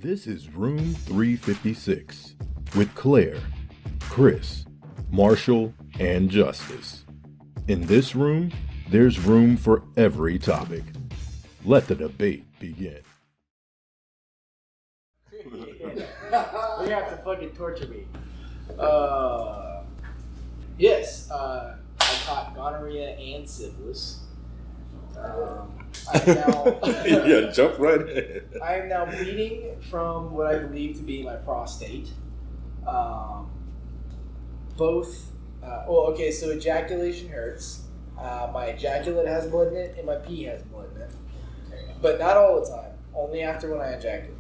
This is Room 356 with Claire, Chris, Marshall, and Justice. In this room, there's room for every topic. Let the debate begin. You have to fucking torture me. Yes, I caught gonorrhea and syphilis. I am now Yeah, jump right in. I am now bleeding from what I believe to be my prostate. So ejaculation hurts. My ejaculate has blood in it, and my pee has blood in it. But not all the time. Only after when I ejaculate.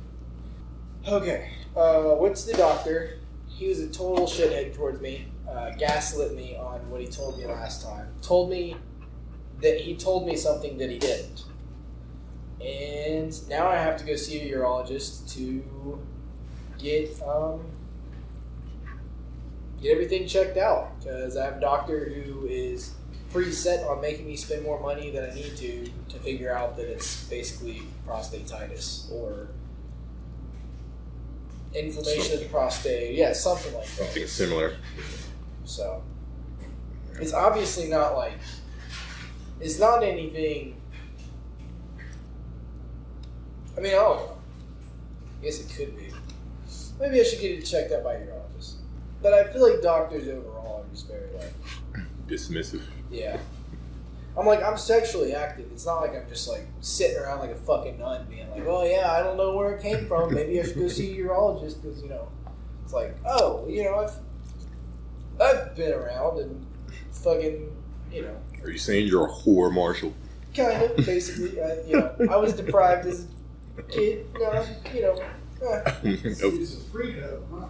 Okay, went to the doctor. He was a total shithead towards me. Gaslit me on what he told me last time. Told me that he told me something that he didn't. And now I have to go see a urologist to get everything checked out. Because I have a doctor who is pretty set on making me spend more money than I need to figure out that it's basically prostatitis or inflammation of the prostate. Yeah, something like that. Something similar. So, it's obviously not like, it's not anything, I mean, I don't know. I guess it could be. Maybe I should get it checked out by a urologist. But I feel like doctors overall are just very like... Dismissive. Yeah. I'm like, I'm sexually active. It's not like I'm just like sitting around like a fucking nun being like, oh yeah, I don't know where it came from. Maybe I should go see a urologist because, it's like, oh, I've been around and fucking, Are you saying you're a whore, Marshall? kind of, basically. I was deprived as a kid. He's a freak huh?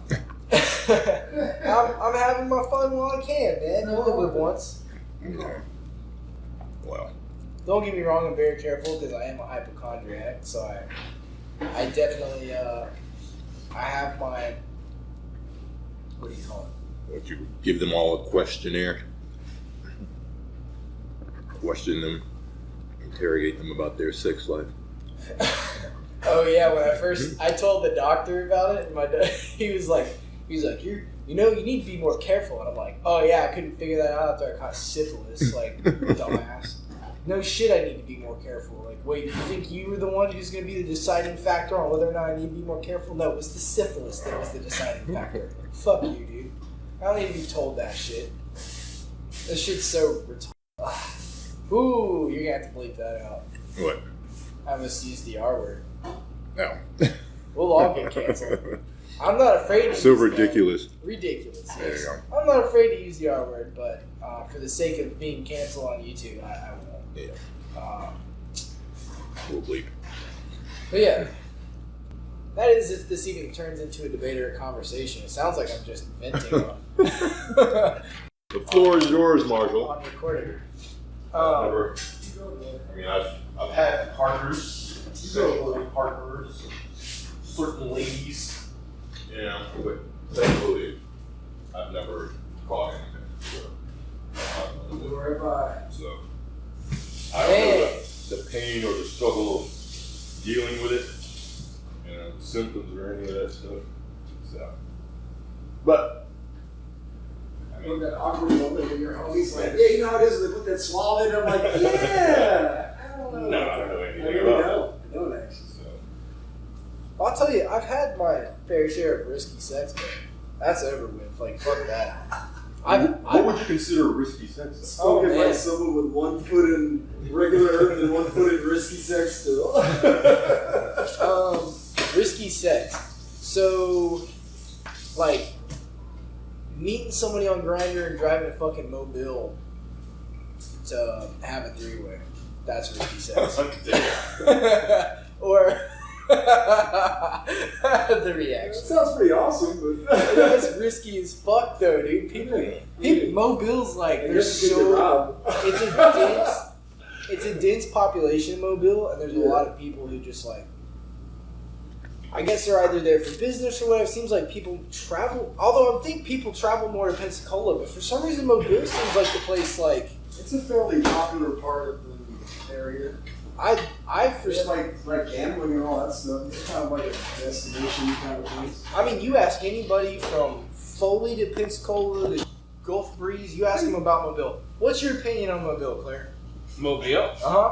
I'm having my fun while I can, man. You only live once. Okay. Well. Don't get me wrong, I'm very careful because I am a hypochondriac, so I definitely, I have my, what do you call it? Would you give them all a questionnaire? Question them, interrogate them about their sex life. Oh yeah, when I told the doctor about it, and he was like, you need to be more careful. And I'm like, oh yeah, I couldn't figure that out after I caught syphilis, like, dumbass. No shit, I need to be more careful. Like, wait, you think you were the one who's going to be the deciding factor on whether or not I need to be more careful? No, it was the syphilis that was the deciding factor. Fuck you, dude. I don't need to be told that shit. That shit's so retarded. Ooh, you're going to have to bleep that out. What? I must use the R word. No. We'll all get canceled. I'm not afraid to so use ridiculous. That. Ridiculous, yes. There you go. I'm not afraid to use the R word, but for the sake of being canceled on YouTube, I won't. Yeah. We'll bleep. But yeah. That is if this even turns into a debate or a conversation. It sounds like I'm just venting on. The floor is yours, Marshall. On recording. I've had partners, sexual partners, certain ladies, but thankfully, I've never caught anything. So, I don't know the pain or the struggle of dealing with it, the symptoms or any of that stuff. So, but. That awkward moment when your homie's like, yeah, you know how it is, they put that swab in, I'm like, yeah, I don't know. No, I don't know anything I really about don't. I don't actually. So. I'll tell you, I've had my fair share of risky sex, but that's over with. Like, fuck that. What would you consider risky sex? Spoken like someone with 1 foot in regular earth and 1 foot in risky sex still. Risky sex. So, like, meeting somebody on Grindr and driving a fucking Mobile to have a three-way. That's risky sex. Or the reaction. That sounds pretty awesome, but That's risky as fuck, though, dude. People Mobile's like they're so. It's a dense population in Mobile, and there's a lot of people who just like. I guess they're either there for business or whatever. It seems like people travel. Although I think people travel more to Pensacola, but for some reason Mobile seems like the place like. it's a fairly popular part of the area. I It's like gambling and all that stuff. It's kind of like a destination kind of place. I mean, you ask anybody from Foley to Pensacola to Gulf Breeze, you ask them about Mobile. What's your opinion on Mobile, Claire? Mobile?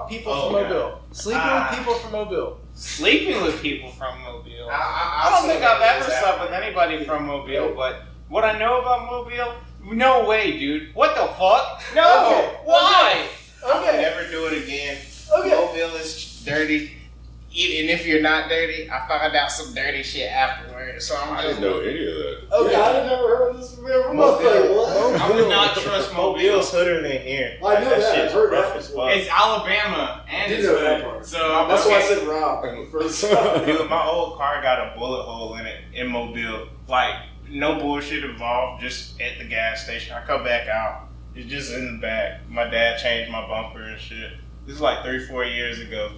People from Mobile. Sleeping with people from Mobile. Sleeping with people from Mobile. I don't think I've ever slept with anybody from Mobile, but what I know about Mobile, no way, dude. What the fuck? No. Okay. Why? Okay. I would never do it again. Okay. Mobile is dirty. Even if you're not dirty, I found out some dirty shit afterwards. So I didn't know any of that. Okay. Yeah, I've never heard of this before. Mobile. What? I would not trust Mobile's hooder than here. I know that. Shit's I've heard rough that as before. fuck. It's Alabama and I did it's know that hood. part. So I'm That's why I okay. said Rob. First time. Dude, my old car got a bullet hole in it in Mobile. Like, no bullshit involved, just at the gas station. I come back out. It's just in the back. My dad changed my bumper and shit. This is like 3-4 years ago.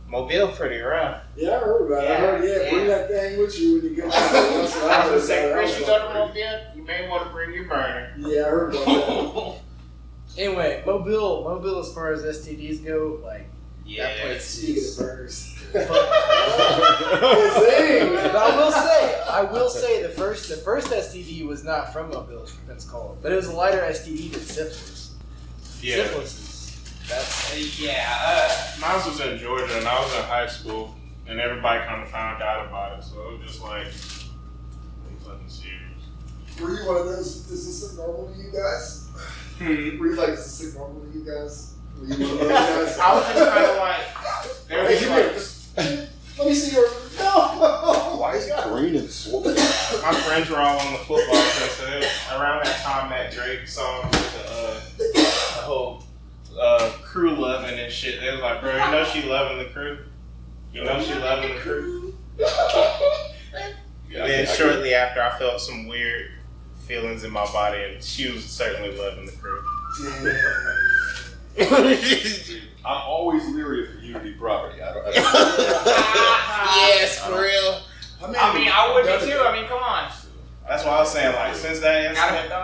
Mobile pretty rough. Yeah, I heard about it. I heard, bring that thing with you when you get back. I was gonna say, Chris, you go to Mobile, you may want to bring your burner. Yeah, I heard about that. Anyway, Mobile as far as STDs go, like, Yeah. that place Speaking is... of burgers. But I will say the first STD was not from Mobile, it was from Pensacola. But it was a lighter STD than syphilis. Yeah. Syphilis is, that's... Mine was in Georgia, and I was in high school, and everybody kind of found out about it, so it was just like, are you fucking serious? Were you one of those, is this normal to you guys? Were you like, is this normal to you guys? Were you one of those guys? I was just kind of like, there was Hey, just come like, here. Let me see your, no! Why is it green and swollen? my friends were all on the football team, so it was around that time that Drake song with the whole crew loving and shit. They was like, bro, you know she loving the crew? You know she loving the crew? Yeah, Then shortly after, I felt some weird feelings in my body, and she was certainly loving the crew. I'm always leery of community property. I don't Yes, for real. I would be too. I mean, come on. That's why I was saying, like, since that incident, I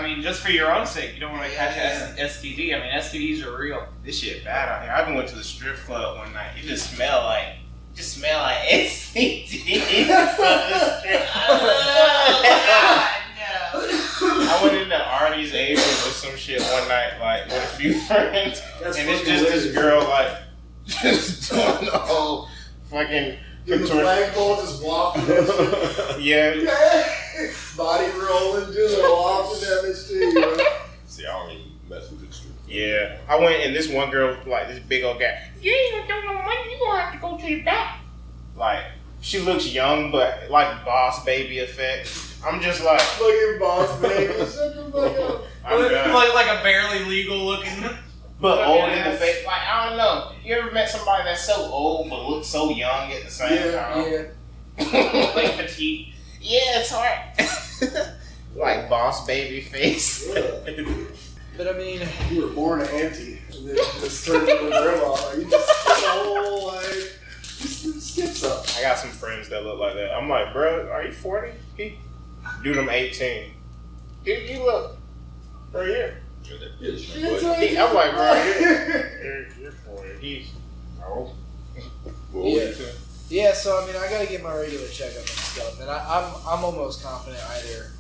mean, just for your own sake, you don't want to catch an STD. I mean, STDs are real. This shit bad out here. I even went to the strip club one night. It just smelled like STDs. I went into Artie's Asian or some shit one night, like, with a few friends, That's and it's fucking just this weird. girl, like, just doing the whole fucking The flagpole just wafting that shit. yeah. Body rolling, just wafting that bitch to you, bro. See, I don't even mess with this shit. Yeah, I went and this one girl, like this big old guy, you ain't gonna no money, you gonna have to go to the back. Like, she looks young, but like boss baby effect. I'm just like, Look at boss, baby. Shut the fuck up. I'm done. like a barely legal looking. But old in the face, like, I don't know. You ever met somebody that's so old but looks so young at the same time? Yeah. Like petite. Yeah, it's hard. Like boss baby face. But I mean, You were born an auntie, and then just turned into a grandma. Like, you just skip the whole, like, just skip up. I got some friends that look like that. I'm like, bro, are you 40? Dude, I'm 18. Dude, you look right here. Yeah, that is It's my like- I'm like, bro, you're 40. He's old. What would you say? yeah. So I mean, I gotta get my regular checkup and stuff, and I'm almost confident either.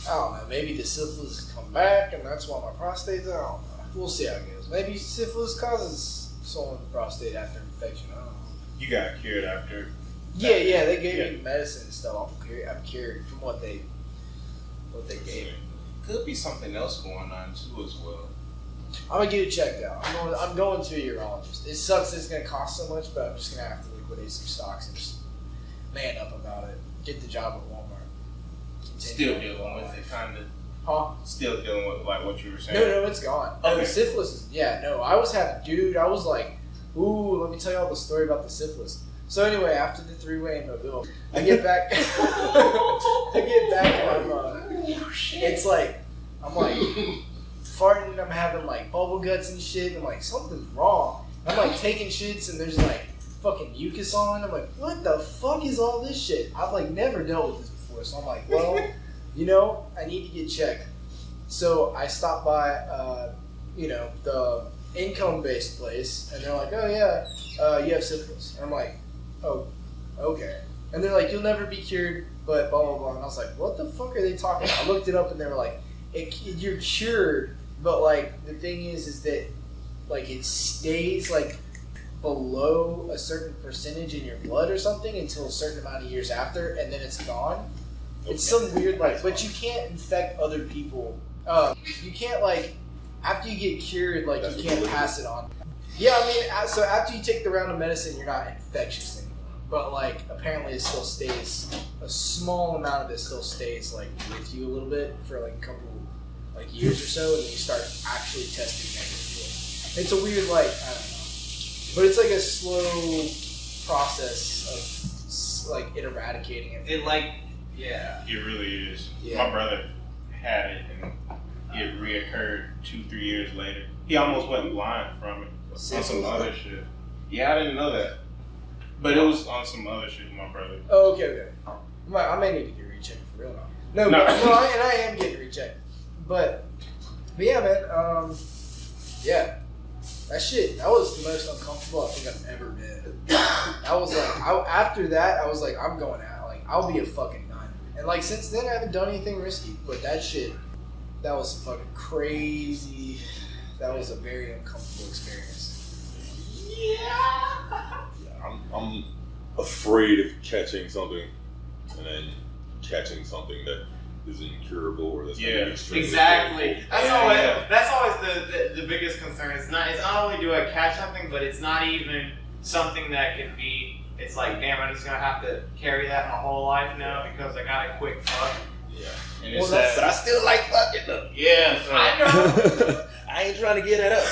I don't know. Maybe the syphilis has come back, and that's why my prostate's. I don't know. We'll see how it goes. Maybe syphilis causes swollen prostate after infection. I don't know. You got cured after. Yeah. They gave me medicine and stuff. I'm cured from what they gave me. Could be something else going on too as well. I'm gonna get it checked out. I'm going to a urologist. It sucks that it's gonna cost so much, but I'm just gonna have to liquidate some stocks and just man up about it. Get the job at Walmart. Continue Still dealing with it, kind of. Huh? Still dealing with like what you were saying. No, it's gone. Oh, Okay. the syphilis is, I was I was like, ooh, let me tell you all the story about the syphilis. So anyway, after the 3-way in Mobile, I get back, and it's like, I'm like, farting, I'm having like bubble guts and shit, and I'm like, something's wrong. I'm like taking shits, and there's like fucking mucus on. I'm like, what the fuck is all this shit? I've like never dealt with this before, so I'm like, well, I need to get checked. So I stopped by, the income-based place, and they're like, oh yeah, you have syphilis. And I'm like, oh, okay. And they're like, you'll never be cured, but blah, blah, blah. And I was like, what the fuck are they talking about? I looked it up, and they were like, you're cured, but, like, the thing is that, like, it stays, like, below a certain percentage in your blood or something until a certain amount of years after, and then it's gone. It's some weird, like, but you can't infect other people. You can't, like, after you get cured, like, you can't pass it on. Yeah, I mean, so after you take the round of medicine, you're not infectious anymore. But, like, apparently it still stays, a small amount of it still stays, like, with you a little bit for, like, a couple, like, years or so, and then you start actually testing negative. It's a weird, like, I don't know. But it's, like, a slow process of, like, it eradicating it. It, like, yeah. It really is. Yeah. My brother had it, and it reoccurred 2-3 years later. He almost went blind from it. On some other shit. Yeah, I didn't know that. But it was on some other shit, my brother. Oh, okay. I may need to get rechecked for real now. No, I am getting rechecked. But yeah, man, yeah. That was the most uncomfortable I think I've ever been. I was like, after that, I was like, I'm going out. Like, I'll be a fucking nun. And like, since then, I haven't done anything risky. But that was some fucking crazy. That was a very uncomfortable experience. Yeah, I'm afraid of catching something and then catching something that is incurable or that's exactly. Painful. That's always the biggest concern. It's not only do I catch something, but it's not even something that could be. It's like, damn, I'm just gonna have to carry that my whole life now because I got a quick fuck. Yeah, and it's but I still like fucking them. Yeah, so. I know. I ain't trying to get it up,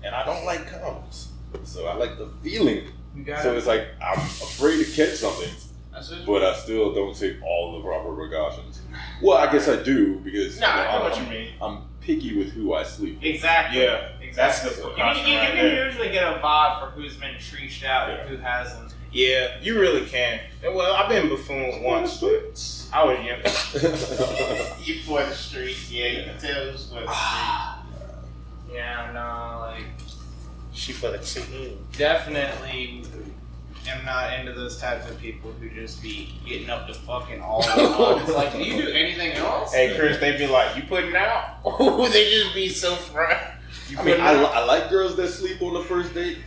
and I don't like condoms, so I like the feeling. So it's like I'm afraid to catch something, but I still don't take all the proper precautions. Well, I guess I do because I know what you mean. I'm picky with who I sleep with. Exactly. Yeah, exactly. That's the precaution. You can usually get a vibe for who's been treached out and who hasn't. Yeah, you really can. Well, I've been buffooned once, but I was young. You for the streets, yeah, you can tell who's for the streets. Yeah, no, like. She for the team. Definitely am not into those types of people who just be getting up to fucking all the time. It's like, do you do anything else? Hey, Chris, they be like, you putting out? Oh, they just be so front. I mean, I like girls that sleep on the first date.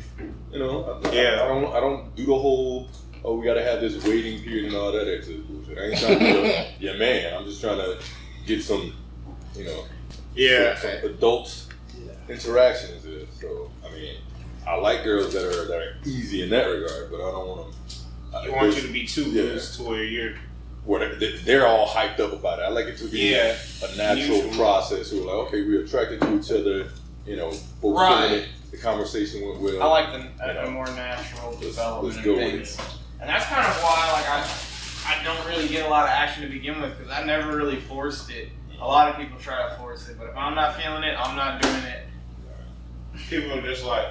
You know, I don't do the whole, we gotta have this waiting period and all that extra bullshit. I ain't trying to be a man. I'm just trying to get some, some adults interactions there. So, I mean, I like girls that are easy in that regard, but I don't want them. You want you to be too loose to where you're. They're all hyped up about it. I like it to be a natural process. We're like, okay, we're attracted to each other. Both feeling it. The conversation went well. I like the more natural development of things, and that's kind of why, like, I don't really get a lot of action to begin with because I never really forced it. A lot of people try to force it, but if I'm not feeling it, I'm not doing it. People are just like.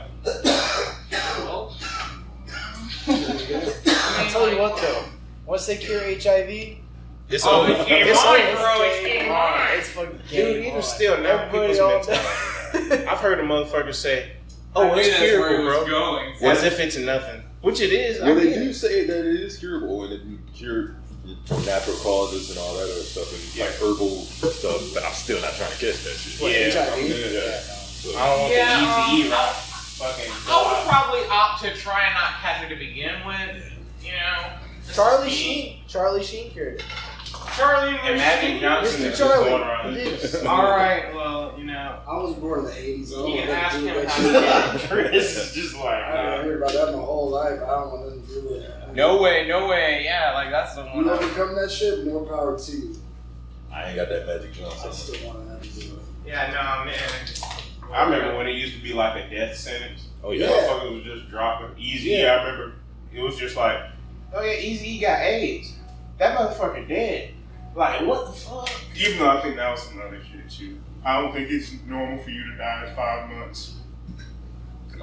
I tell you what though, once they cure HIV, it's over. It's fucking dude, even still, now people's mentality. I've heard a motherfucker say, it's curable, bro. As if it's nothing. Which it is. Well, they do say that it is curable and it can cure from natural causes and all that other stuff and like herbal stuff, but I'm still not trying to catch that shit. HIV? I don't want the easy route. Fucking I would probably opt to try and not catch it to begin with. Charlie Sheen cured it. Charlie and Magic Johnson Mr. is Charlie. going around. Alright, well, I was born in the 80s. You can ask him how to get it. Chris is just like, I heard about that my whole life. I don't want nothing to do with it. No way. Yeah, like that's the one. You overcome that shit, more power to you. I ain't got that Magic Johnson. I still want to have to do it. Yeah, no, man. I remember when it used to be like a death sentence. Oh, yeah. Motherfuckers was just dropping. Easy, I remember it was just like, oh yeah, Easy got AIDS. That motherfucker dead. Like, what the fuck? Even though I think that was some other shit too. I don't think it's normal for you to die in 5 months.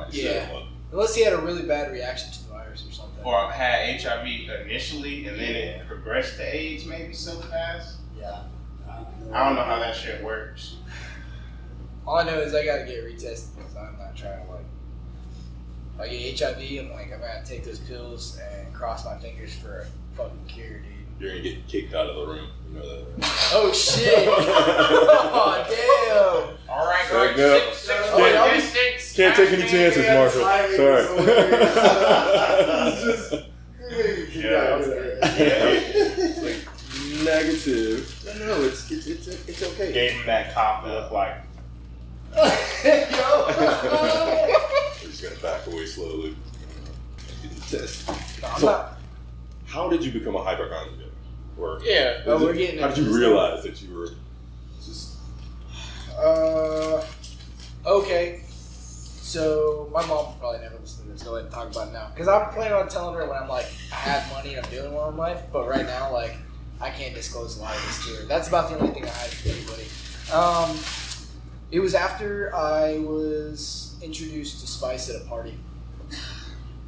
Yeah. Unless he had a really bad reaction to the virus or something. Or had HIV initially and then it progressed to AIDS maybe so fast. Yeah. I don't know how that shit works. All I know is I gotta get retested because I'm not trying to like. If I get HIV, I'm like, I'm gonna take those pills and cross my fingers for a fucking cure, dude. You're gonna get kicked out of the room. You know that. Oh shit! Oh damn! All right, There go you ahead. go. Six. Can't take any chances, Marshall. Sorry. Like, negative. No, it's okay. Gave him that cop look like. We're just gonna back away slowly. Get the test. How did you become a hypochondriac? Or Yeah, but we're getting. how did you realize that you were just? Okay. So my mom will probably never listen to this. Go ahead and talk about it now, because I'm planning on telling her when I'm like I have money and I'm doing well in life. But right now, like I can't disclose a lot of this to her. That's about the only thing I hide from anybody. It was after I was introduced to spice at a party.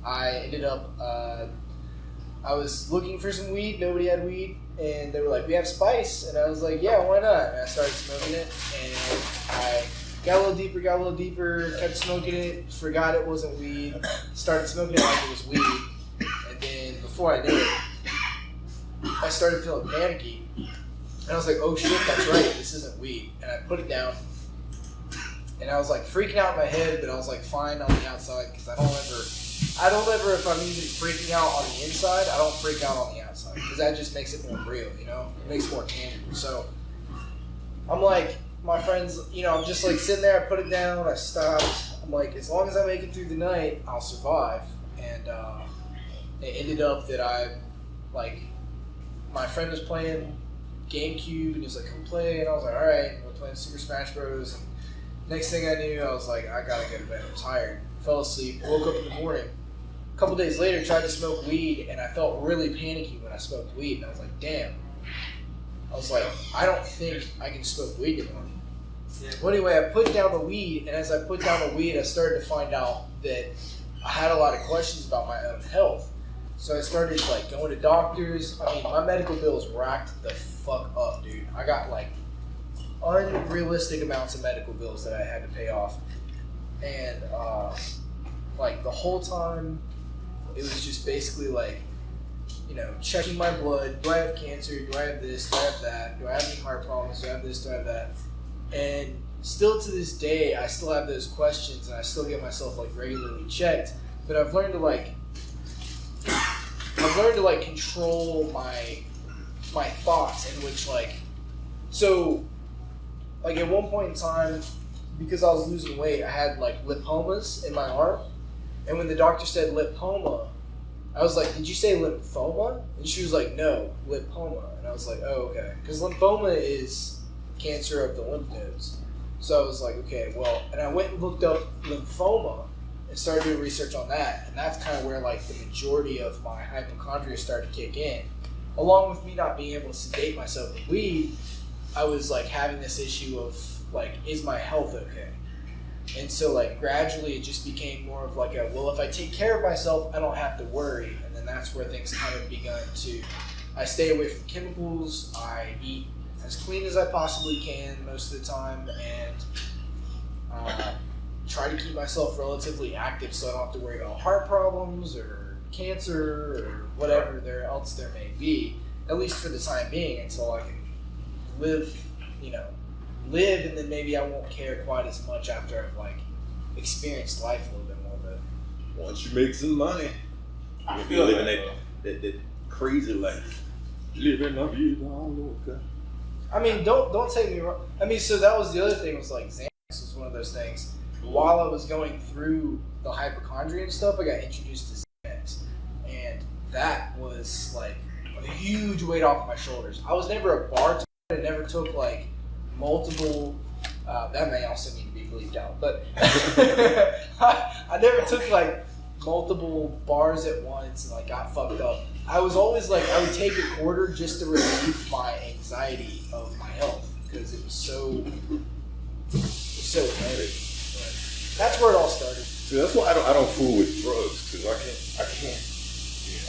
I ended up. I was looking for some weed. Nobody had weed, and they were like, "We have spice," and I was like, "Yeah, why not?" And I started smoking it, and I got a little deeper, kept smoking it, forgot it wasn't weed, started smoking it like it was weed, and then before I knew it, I started feeling panicky, and I was like, "Oh shit, that's right, this isn't weed," and I put it down, and I was like freaking out in my head, but I was like fine on the outside because I don't ever, if I'm even freaking out on the inside, I don't freak out on the outside because that just makes it more real, you know? It makes it more tangible. So I'm like, my friends, you know, I'm just like sitting there, I put it down, I stopped. I'm like, as long as I make it through the night, I'll survive. And it ended up that my friend was playing GameCube and he was like, come play. And I was like, all right, we're playing Super Smash Bros. And next thing I knew, I was like, I gotta go to bed, I'm tired. Fell asleep, woke up in the morning. A couple days later, tried to smoke weed, and I felt really panicky when I smoked weed. And I was like, damn. I was like, I don't think I can smoke weed anymore. Well, anyway, I put down the weed, and as I put down the weed, I started to find out that I had a lot of questions about my own health. So I started like going to doctors. I mean, my medical bills racked the fuck up, dude. I got like unrealistic amounts of medical bills that I had to pay off. And like the whole time, it was just basically like, you know, checking my blood. Do I have cancer? Do I have this? Do I have that? Do I have any heart problems? Do I have this? Do I have that? And still to this day, I still have those questions, and I still get myself like regularly checked. But I've learned to control my thoughts, in which like, so like at one point in time, because I was losing weight, I had like lipomas in my arm. And when the doctor said lipoma, I was like, did you say lymphoma? And she was like, no, lipoma. And I was like, oh, okay. Because lymphoma is cancer of the lymph nodes. So I was like, okay, well, and I went and looked up lymphoma and started doing research on that. And that's kind of where like the majority of my hypochondria started to kick in. Along with me not being able to sedate myself with weed, I was like having this issue of like, is my health okay? And so like gradually it just became more of like well, if I take care of myself, I don't have to worry. And then that's where things kind of begun to, I stay away from chemicals, I eat as clean as I possibly can most of the time, and try to keep myself relatively active so I don't have to worry about heart problems or cancer or whatever else there may be, at least for the time being, until I can live, and then maybe I won't care quite as much after I've like experienced life a little bit more. But once you make some money, you'll be living that crazy life. Living la vida loca. I mean, don't take me wrong. I mean, so that was the other thing, was like Xanax was one of those things. While I was going through the hypochondria and stuff, I got introduced to Xanax, and that was like a huge weight off my shoulders. I was never a bartender. I never took like multiple. That may also need to be bleeped out, but I never took like multiple bars at once and like got fucked up. I was always like, I would take a quarter just to relieve my anxiety of my health because it was so heavy. But that's where it all started. See, that's why I don't fool with drugs, because I can't.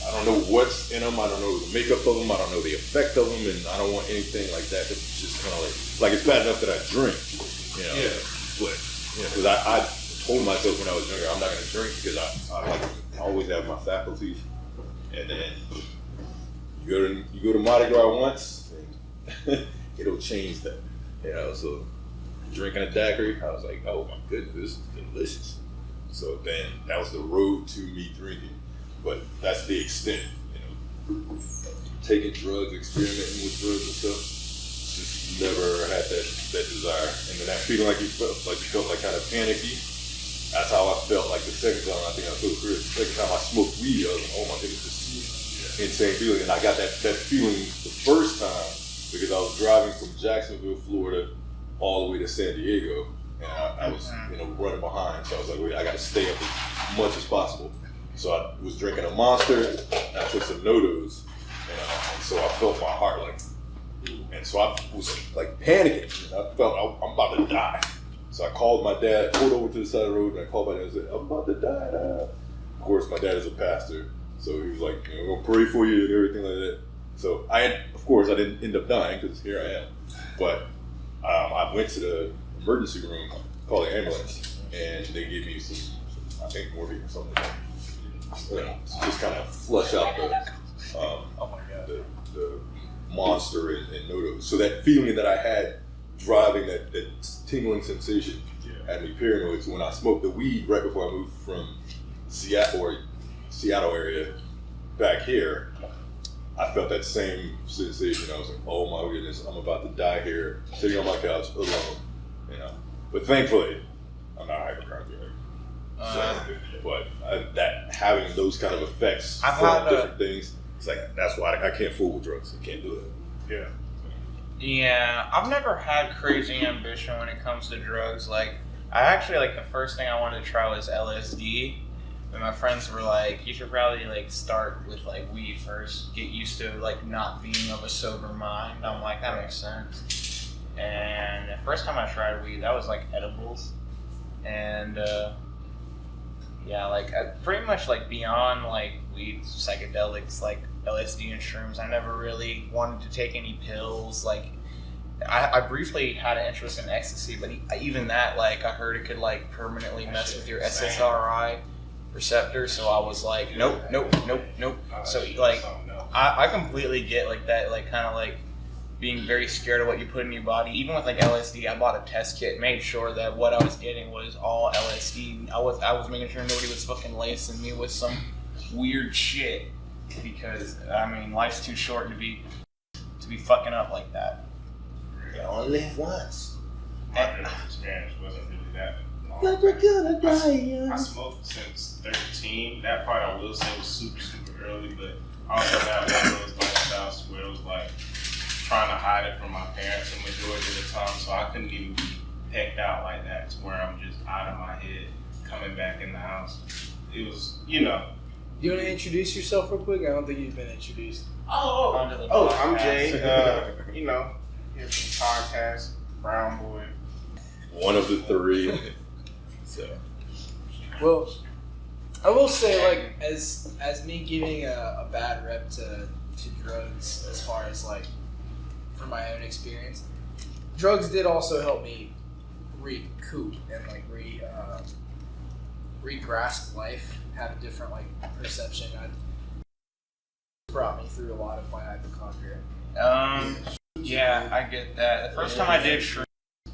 I don't know what's in them. I don't know the makeup of them. I don't know the effect of them, and I don't want anything like that. It's just kind of like it's bad enough that I drink, Yeah. But because I told myself when I was younger, I'm not gonna drink because I always have my faculties, and then you go to Mardi Gras once, and it'll change that. So drinking a daiquiri, I was like, oh my goodness, this is delicious. So then that was the road to me drinking, but that's the extent, taking drugs, experimenting with drugs and stuff. Just never had that desire, and then that feeling like you felt like kind of panicky. That's how I felt like the second time. I think I told Chris the second time I smoked weed. I was like, oh my goodness, this is insane feeling, and I got that feeling the first time because I was driving from Jacksonville, Florida, all the way to San Diego. And I was, running behind. So I was like, wait, I got to stay up as much as possible. So I was drinking a Monster, and I took some NoDoz, and so I felt my heart like, and so I was like panicking. I felt I'm about to die. So I called my dad, pulled over to the side of the road, and I called my dad and said, I'm about to die now. Of course, my dad is a pastor, so he was like, we're going to pray for you and everything like that. So I didn't end up dying because here I am. But I went to the emergency room, called the ambulance, and they gave me some I think morphine or something like that. Just kind of flush out the Monster and NoDoz. So that feeling that I had driving, that tingling sensation, had me paranoid. So when I smoked the weed right before I moved from Seattle area back here, I felt that same sensation. I was like, oh my goodness, I'm about to die here, sitting on my couch alone. But thankfully, I'm not a hypochondriac. But that having those kind of effects from different things, it's like that's why I can't fool with drugs. I can't do it. Yeah, I've never had crazy ambition when it comes to drugs. Like, I actually, the first thing I wanted to try was LSD. And my friends were like, you should probably, start with, weed first. Get used to, not being of a sober mind. I'm like, that makes sense. And the first time I tried weed, that was, edibles. And, pretty much, beyond, weed, psychedelics, LSD and shrooms, I never really wanted to take any pills. I briefly had an interest in ecstasy, but even that, I heard it could, permanently mess with your SSRI receptor, so I was like, nope. So, I completely get, that, kind of, being very scared of what you put in your body. Even with, LSD, I bought a test kit, made sure that what I was getting was all LSD. I was making sure nobody was fucking lacing me with some weird shit. Because life's too short to be fucking up like that. You only live once. My drugs experience wasn't really that long. But we're gonna die young. I smoked since 13. That part I will say was super, super early, but I also had one of those lifestyles where it was trying to hide it from my parents the majority of the time, so I couldn't even be pecked out like that to where I'm just out of my head coming back in the house. It was, Do you want to introduce yourself real quick? I don't think you've been introduced. I'm Jay. Here from podcast, Brown Boy. One of the three. So. Well, I will say, as me giving a bad rep to drugs, as far as from my own experience, drugs did also help me recoup and re-grasp life, have a different perception. It brought me through a lot of my hypochondria. Yeah, I get that. The first time I did shrooms,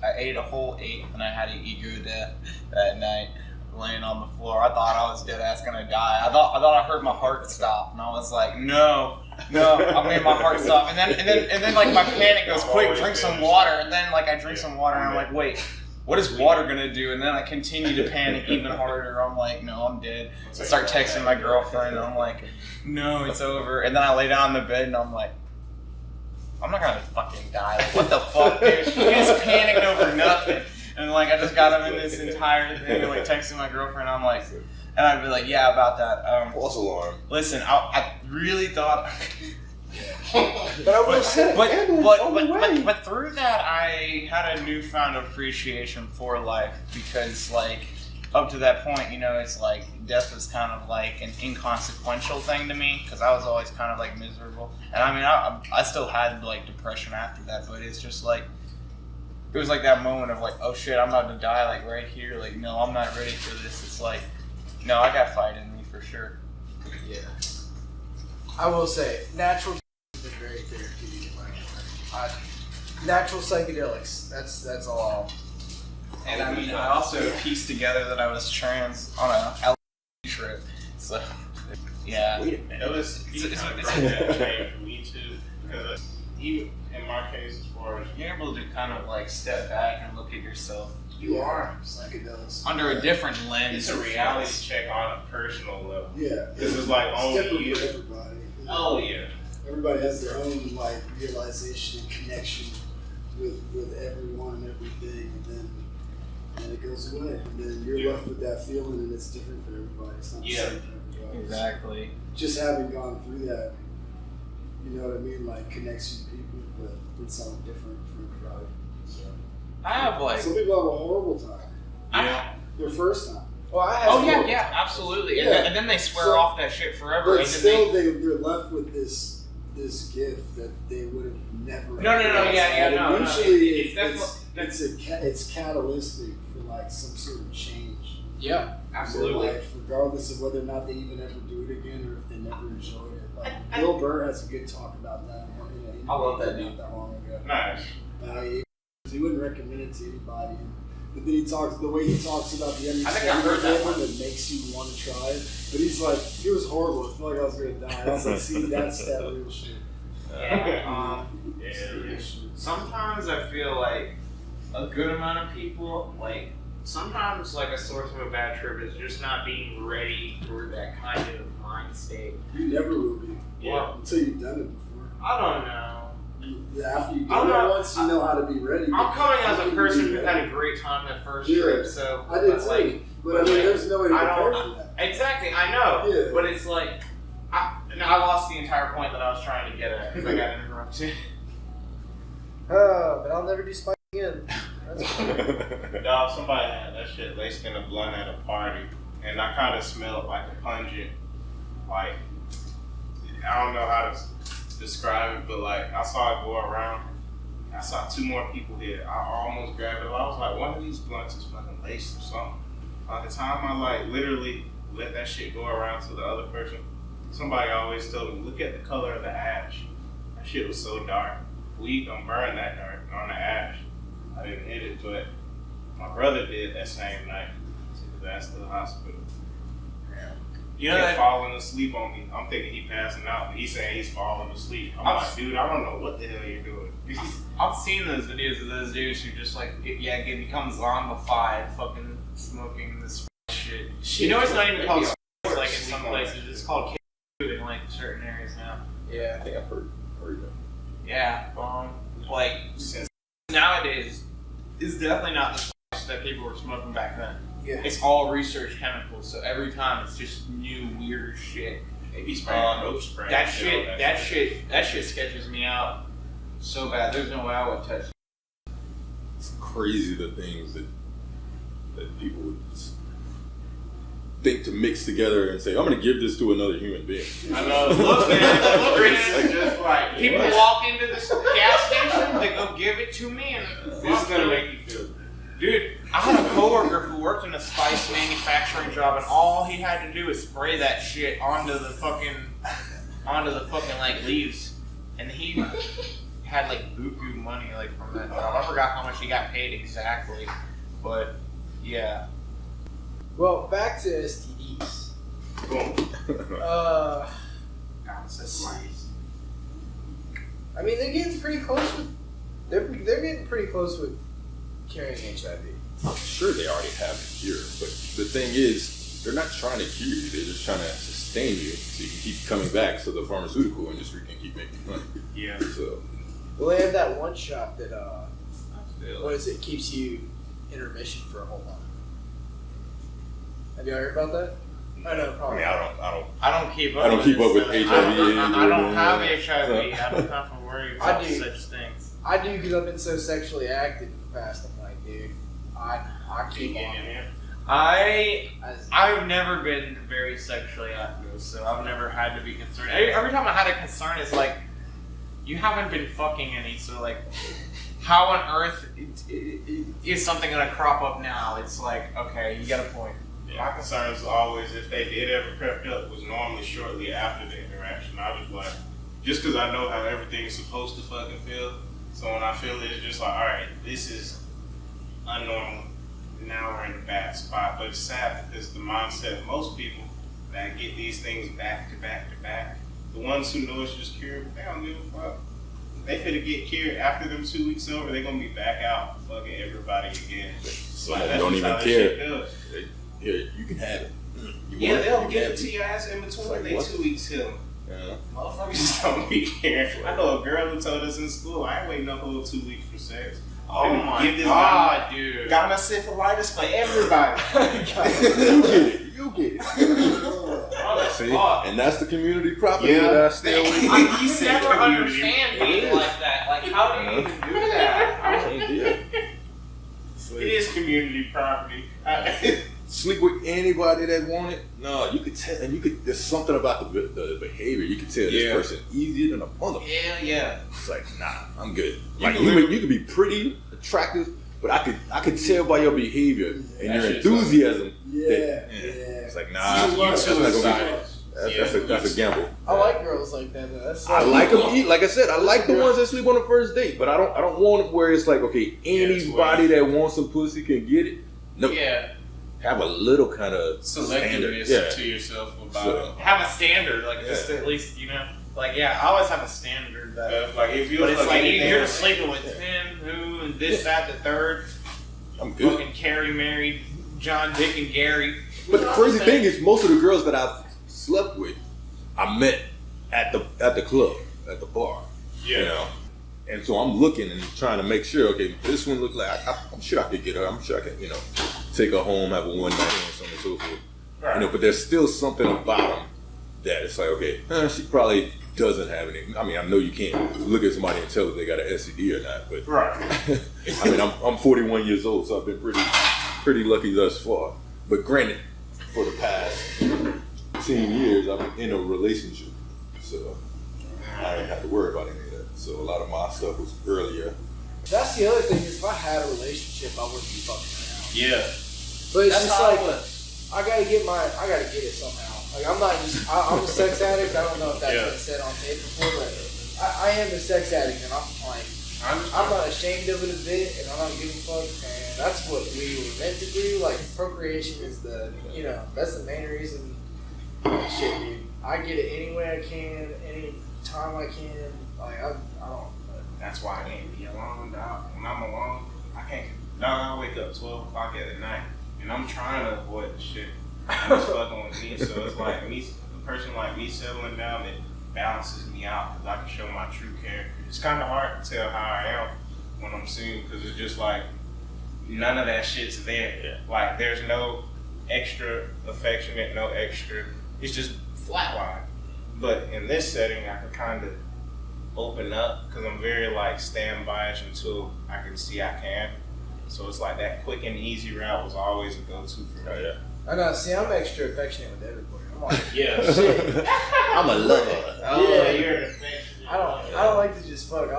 I ate a whole 8 and I had an ego death that night, laying on the floor. I thought I was dead ass gonna die. I thought I heard my heart stop, and I was like, no, I made my heart stop. And then my panic goes, quick, drink some water. And then I drink some water, and I'm like, wait, what is water gonna do? And then I continue to panic even harder. I'm like, no, I'm dead. I start texting my girlfriend, and I'm like, no, it's over. And then I lay down in the bed, and I'm like, I'm not gonna fucking die. What the fuck, dude? He just panicked over nothing. And I just got him in this entire thing, and texting my girlfriend. I'm like, and I'd be like, yeah, about that. False alarm. Listen, I really thought. But I will say, but through that, I had a newfound appreciation for life because, up to that point, it's death was kind of an inconsequential thing to me because I was always kind of miserable. And I still had depression after that, but it's just there was like that moment of like, oh shit, I'm about to die like right here. Like, no, I'm not ready for this. It's like, no, I got fight in me for sure. Yeah. I will say, natural has been very therapeutic in my life. Natural psychedelics. That's all. And I mean, I also pieced together that I was trans on a LA trip. So, yeah. Wait a minute. It was that for me too, because even in my case, as far as You're able to kind of like step back and look at yourself You are psychedelics. under a different lens. it's a reality check on a personal level. Yeah. This is like It's only different you. for everybody. Oh yeah. Everybody has their own like realization and connection with everyone and everything, and then it goes away, and then you're left with that feeling, and it's different for everybody. It's not the Yeah. same for everybody. Exactly. Just having gone through that, you know what I mean, like connects you to people, but it's all different for everybody. So I have like. some people have a horrible time. Yeah. Their first time. Well, I have. Oh yeah, absolutely. Yeah. And then they swear So- off that shit forever. But and then still, they're left with this gift that they would have never. No, yeah, had. no, And no. usually, That's it's catalytic for like some sort of change Yeah. in absolutely. their life, regardless of whether or not they even ever do it again or if they never enjoyed it. Like Bill Burr has a good talk about that. I love that not that long ago. Nice. He wouldn't recommend it to anybody. But then the way he talks about the I think I heard that one. that makes you want to try it. But he's like, it was horrible. I feel like I was going to die. It's like, see, that's that real shit. Yeah. Yeah. Sometimes I feel like a good amount of people, like, sometimes like a source of a bad trip is just not being ready for that kind of mind state. You never will be. Yeah. Until you've done it before. I don't know. After you I'm do it not- once, you know how to be ready. I'm coming as a You person do who that. had a great time that first Yeah. trip, so I did but, too. like, But I mean, there's no way to I prepare don't- for that. exactly, I know. Yeah. But it's like I lost the entire point that I was trying to get at because I got interrupted. But I'll never do spike again. That's fine. Dog, somebody had that shit laced in a blunt at a party, and I kind of smelled like a pungent, like, I don't know how to describe it, but like, I saw it go around. I saw 2 more people here. I almost grabbed it. I was like, one of these blunts is fucking laced or something. By the time I like literally let that shit go around to the other person, somebody always told me, look at the color of the ash. That shit was so dark. Weed don't burn that dark on the ash. I didn't hit it, but my brother did that same night. Took his ass to the hospital. You He know kept that falling asleep on me. I'm thinking he passing out, but he's saying he's falling asleep. I'm like, dude, I don't know what the hell you're doing. I've seen those videos of those dudes who just like become zombified, fucking smoking this shit. You know, it's not even called like in some places. It's called food in like certain areas now. Yeah. I think I've heard that. Yeah, like nowadays is definitely not the spice that people were smoking back then. Yeah. It's all research chemicals, so every time it's just new weird shit. Maybe spraying roach spray. That shit sketches me out so bad. There's no way I would touch it. It's crazy the things that people would just think to mix together and say, I'm going to give this to another human being. I know. Look, man. It's just like People walk into this gas station, they go give it to me, and This is gonna make you feel good. dude, I had a coworker who worked in a spice manufacturing job, and all he had to do was spray that shit onto the fucking like leaves, and he had like buku money like from that job. I forgot how much he got paid exactly, but yeah. Well, back to STDs. Let's see. I mean, they're getting pretty close with. They're getting pretty close with curing HIV. I'm sure they already have it cured, but the thing is, they're not trying to cure you. They're just trying to sustain you so you can keep coming back so the pharmaceutical industry can keep making money. Yeah. So, Well, they have that one shot that what is it? Keeps you in remission for a whole month. Have you heard about that? I know, I probably. mean, I don't keep up. I don't keep up with this. HIV. I don't and, have HIV. I don't have to worry I about do. such things. I do because I've been so sexually active in the past. I'm like, dude, I keep on. I've never been very sexually active, so I've never had to be concerned. Every time I had a concern, it's like, you haven't been fucking any, so like, how on earth is something gonna crop up now? It's like, okay, you got a point. My concern is always, if they did ever crept up, was normally shortly after the interaction. I was like, just because I know how everything's supposed to fucking feel, so when I feel it, it's just like, all right, this is unnormal. Now we're in a bad spot. But it's sad because the mindset of most people that get these things back to back to back, the ones who know it's just curable, they don't give a fuck. They finna get cured after them 2 weeks over, they're gonna be back out fucking everybody again. So Like, they that's don't just even how that care. shit goes. Here, you can have it. You Yeah, want it, they'll you give can it to have your ass in between Like they what? 2 weeks healing. Yeah. Motherfuckers just don't be caring. I know a girl who told us in school, I ain't waiting no whole 2 weeks for sex. Oh my Give this god, dude. Got syphilitis for everybody. You get it. See, and that's the community property Yeah. that I stay away from. You said never community. understand me like that. Like, how do you even do that? I can't do it. It is community property. Sleep with anybody that want it. No, you could tell, and you could. There's something about the behavior. You could tell this Yeah. person easier than a mother. Yeah. It's like, nah, I'm good. You Like can you could be pretty, attractive, but I could tell by your behavior and That your shit's enthusiasm. Yeah, that, yeah. It's like, You nah, too that's not gonna excited. be. That's a gamble. I like girls like that. Though. That's I like them. Like I said, I like the ones that sleep on the first date, but I don't want it where it's like, okay, anybody that wants some pussy can get it. No, Yeah. have a little kind of Selectiveness standard. to yourself about So- it. Have a standard, like just at least, you know, like I always have a standard that. Like if you But it's like anything you're else- sleeping with him, who, and this, that, the third. I'm good. Fucking Carrie married John, Dick, and Gary. But the crazy thing is, most of the girls that I've slept with, I met at the club, at the bar. Yeah. You know, and so I'm looking and trying to make sure. Okay, this one look like I'm sure I could get her. I'm sure I can, take her home, have a one night and so on and so forth. Right. But there's still something about them that it's like, okay, she probably doesn't have any. I mean, I know you can't look at somebody and tell if they got an STD or not, but Right. I mean, I'm 41 years old, so I've been pretty lucky thus far. But granted, for the past 10 years, I've been in a relationship, so I didn't have to worry about any of that. So a lot of my stuff was earlier. That's the other thing is if I had a relationship, I wouldn't be fucking around. Yeah. But it's That's just how like I was. I gotta get it somehow. Like I'm not just I'm a sex addict. I don't know if that's been said on tape before, but I am a sex addict, and I'm like I'm not ashamed of it a bit, and I'm not giving a fuck. And that's what we were meant to do. Like procreation is that's the main reason. Shit, dude. I get it any way I can, any time I can. Like I don't. That's why I can't be alone, dog. When I'm alone, I can't. Dog, I wake up 12 o'clock at night, and I'm trying to avoid the shit. And it's fucking with me, so it's like me, a person like me settling down, it balances me out because I can show my true character. It's kind of hard to tell how I am when I'm single because it's just like none of that shit's there. Yeah. Like there's no extra affectionate, no extra. It's just flatline. But in this setting, I can kind of open up because I'm very like standby until I can see I can. So it's like that quick and easy route was always a go-to for me. Oh yeah. I know. See, I'm extra affectionate with everybody. I'm like, Yeah. shit. I'm a lover. Yeah. You're an affectionate. I don't like to just fuck.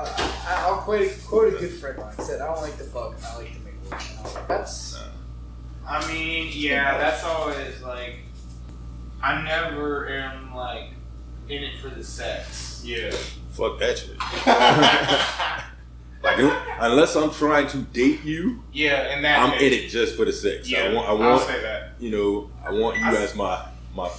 I'll quote a good friend of mine. He said, I don't like to fuck. I like to make love. And I was like, that's. I mean, yeah, that's always like, I never am like in it for the sex. Yeah. Fuck that shit. Like, unless I'm trying to date you, Yeah, and that I'm in it just for the sex. Yeah, I I'll want, say that. I want you as my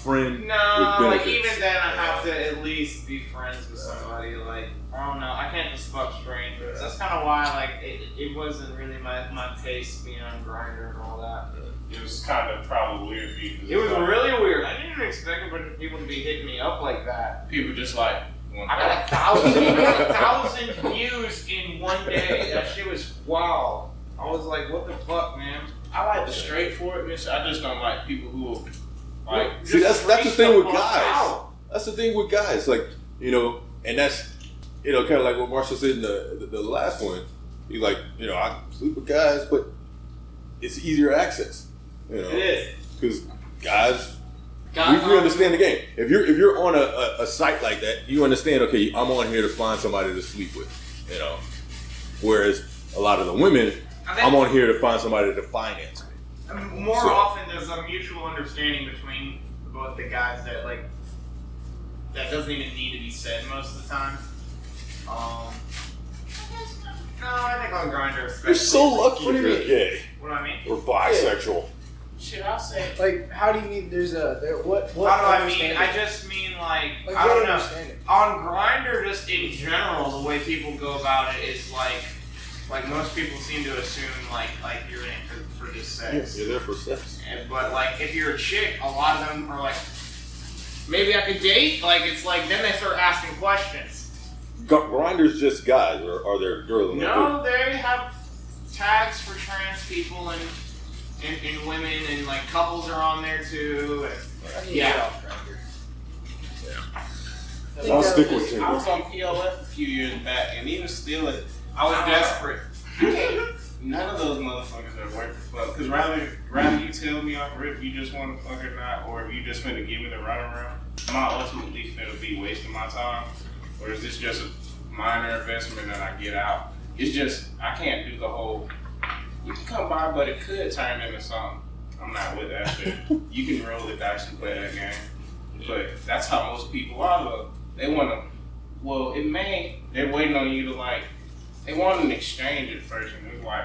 friend No, with like benefits. even then, I have to at least be friends with somebody. Like, I don't know, I can't just fuck strangers. That's kind of why, like, it wasn't really my taste being on Grindr and all that. It was kind of probably weird for you. 'cause It was like, really weird. I didn't even expect a bunch of people to be hitting me up like that. people just like. I got 1,000 views in one day. That shit was wow. I was like, what the fuck, man? I like the straightforwardness. I just don't like people who like. See, that's the Just thing with freak the fuck guys. out. That's the thing with guys. Like, and that's, kind of like what Marshall said in the last one. He's like, I sleep with guys, but it's easier access. It is. Because guys, Guys we understand the game. If you're on a site like that, you understand. Okay, I'm on here to find somebody to sleep with. Whereas a lot of the women, I'm on here to find somebody to finance me. More often, there's a mutual understanding between both the guys that like that doesn't even need to be said most of the time. No, I think on Grindr. You're so lucky What do if you you're mean? gay What I mean? or bisexual. Shit, I'll say. Like, how do you mean? There's a what? How do I mean? I just mean like I don't know. Understand it. On Grindr, just in general, the way people go about it is like most people seem to assume like you're in it for just sex. You're there for sex. But like if you're a chick, a lot of them are like, maybe I could date. Like it's like then they start asking questions. Grindr's just guys, or are there girls in there? No, they have tags for trans people and women, and like couples are on there too. And, yeah. I'll stick with I Tinder. was on PLF a few years back, and even still, I was desperate. None of those motherfuckers are worth the fuck. Because rather you tell me off rip you just want to fuck or not, or if you just finna give me the runaround, am I ultimately finna be wasting my time? Or is this just a minor investment and I get out? It's just, I can't do the whole, you can come by, but it could turn into something. I'm not with that shit. You can roll the dice and play that game. But that's how most people are though. They want to, well, they're waiting on you to like, they want an exchange at first, and it's like,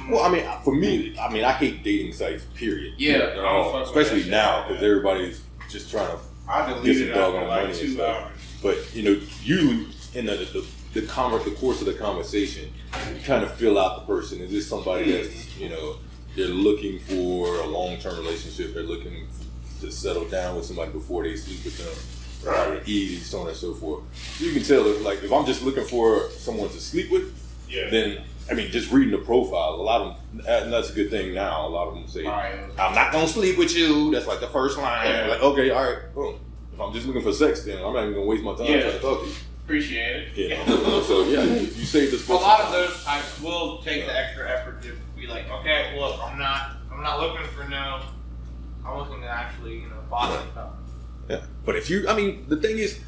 Well, I mean, for me, I hate dating sites, period. Yeah, You know, especially now, because everybody's just trying to I get some deleted it doggone after money like and 2 stuff. hours. But, you know, usually in the course of the conversation, you kind of feel out the person. Is this somebody that's, you know, they're looking for a long-term relationship, they're looking to settle down with somebody before they sleep with them, right? Easy, so on and so forth. So you can tell if I'm just looking for someone to sleep with, then, I mean, just reading the profile, a lot of them, and that's a good thing now, a lot of them say, I'm not going to sleep with you. That's like the first line. Yeah. Like, okay, all right, boom. If I'm just looking for sex, then I'm not even going to waste my time trying to talk to you. Appreciate it. You know? So, yeah, you saved this A book. lot of those types will take the extra effort to be like, okay, look, I'm not looking for no. I'm looking to actually, bother stuff. Yeah. But if you, I mean, the thing is,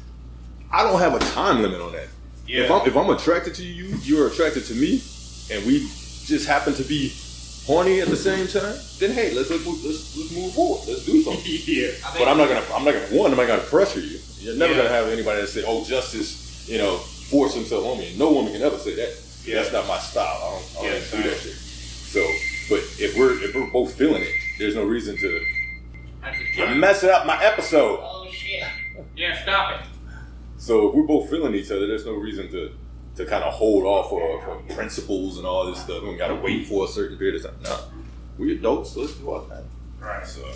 I don't have a time limit on that. Yeah. If I'm attracted to you, you're attracted to me, and we just happen to be horny at the same time, then hey, let's move forward. Let's do something. Yeah. But I'm not gonna pressure you. You're never gonna have anybody that say, "Oh, justice," force himself on me. No woman can ever say that. Yeah. That's not my style. I don't Yeah, do that shit. So, but if we're both feeling it, there's no reason to you're messing up my episode. Oh shit! Yeah, stop it. So if we're both feeling each other, there's no reason to kind of hold off for principles and all this stuff. We gotta wait for a certain period of time. No, we adults, so let's do our thing. Right. So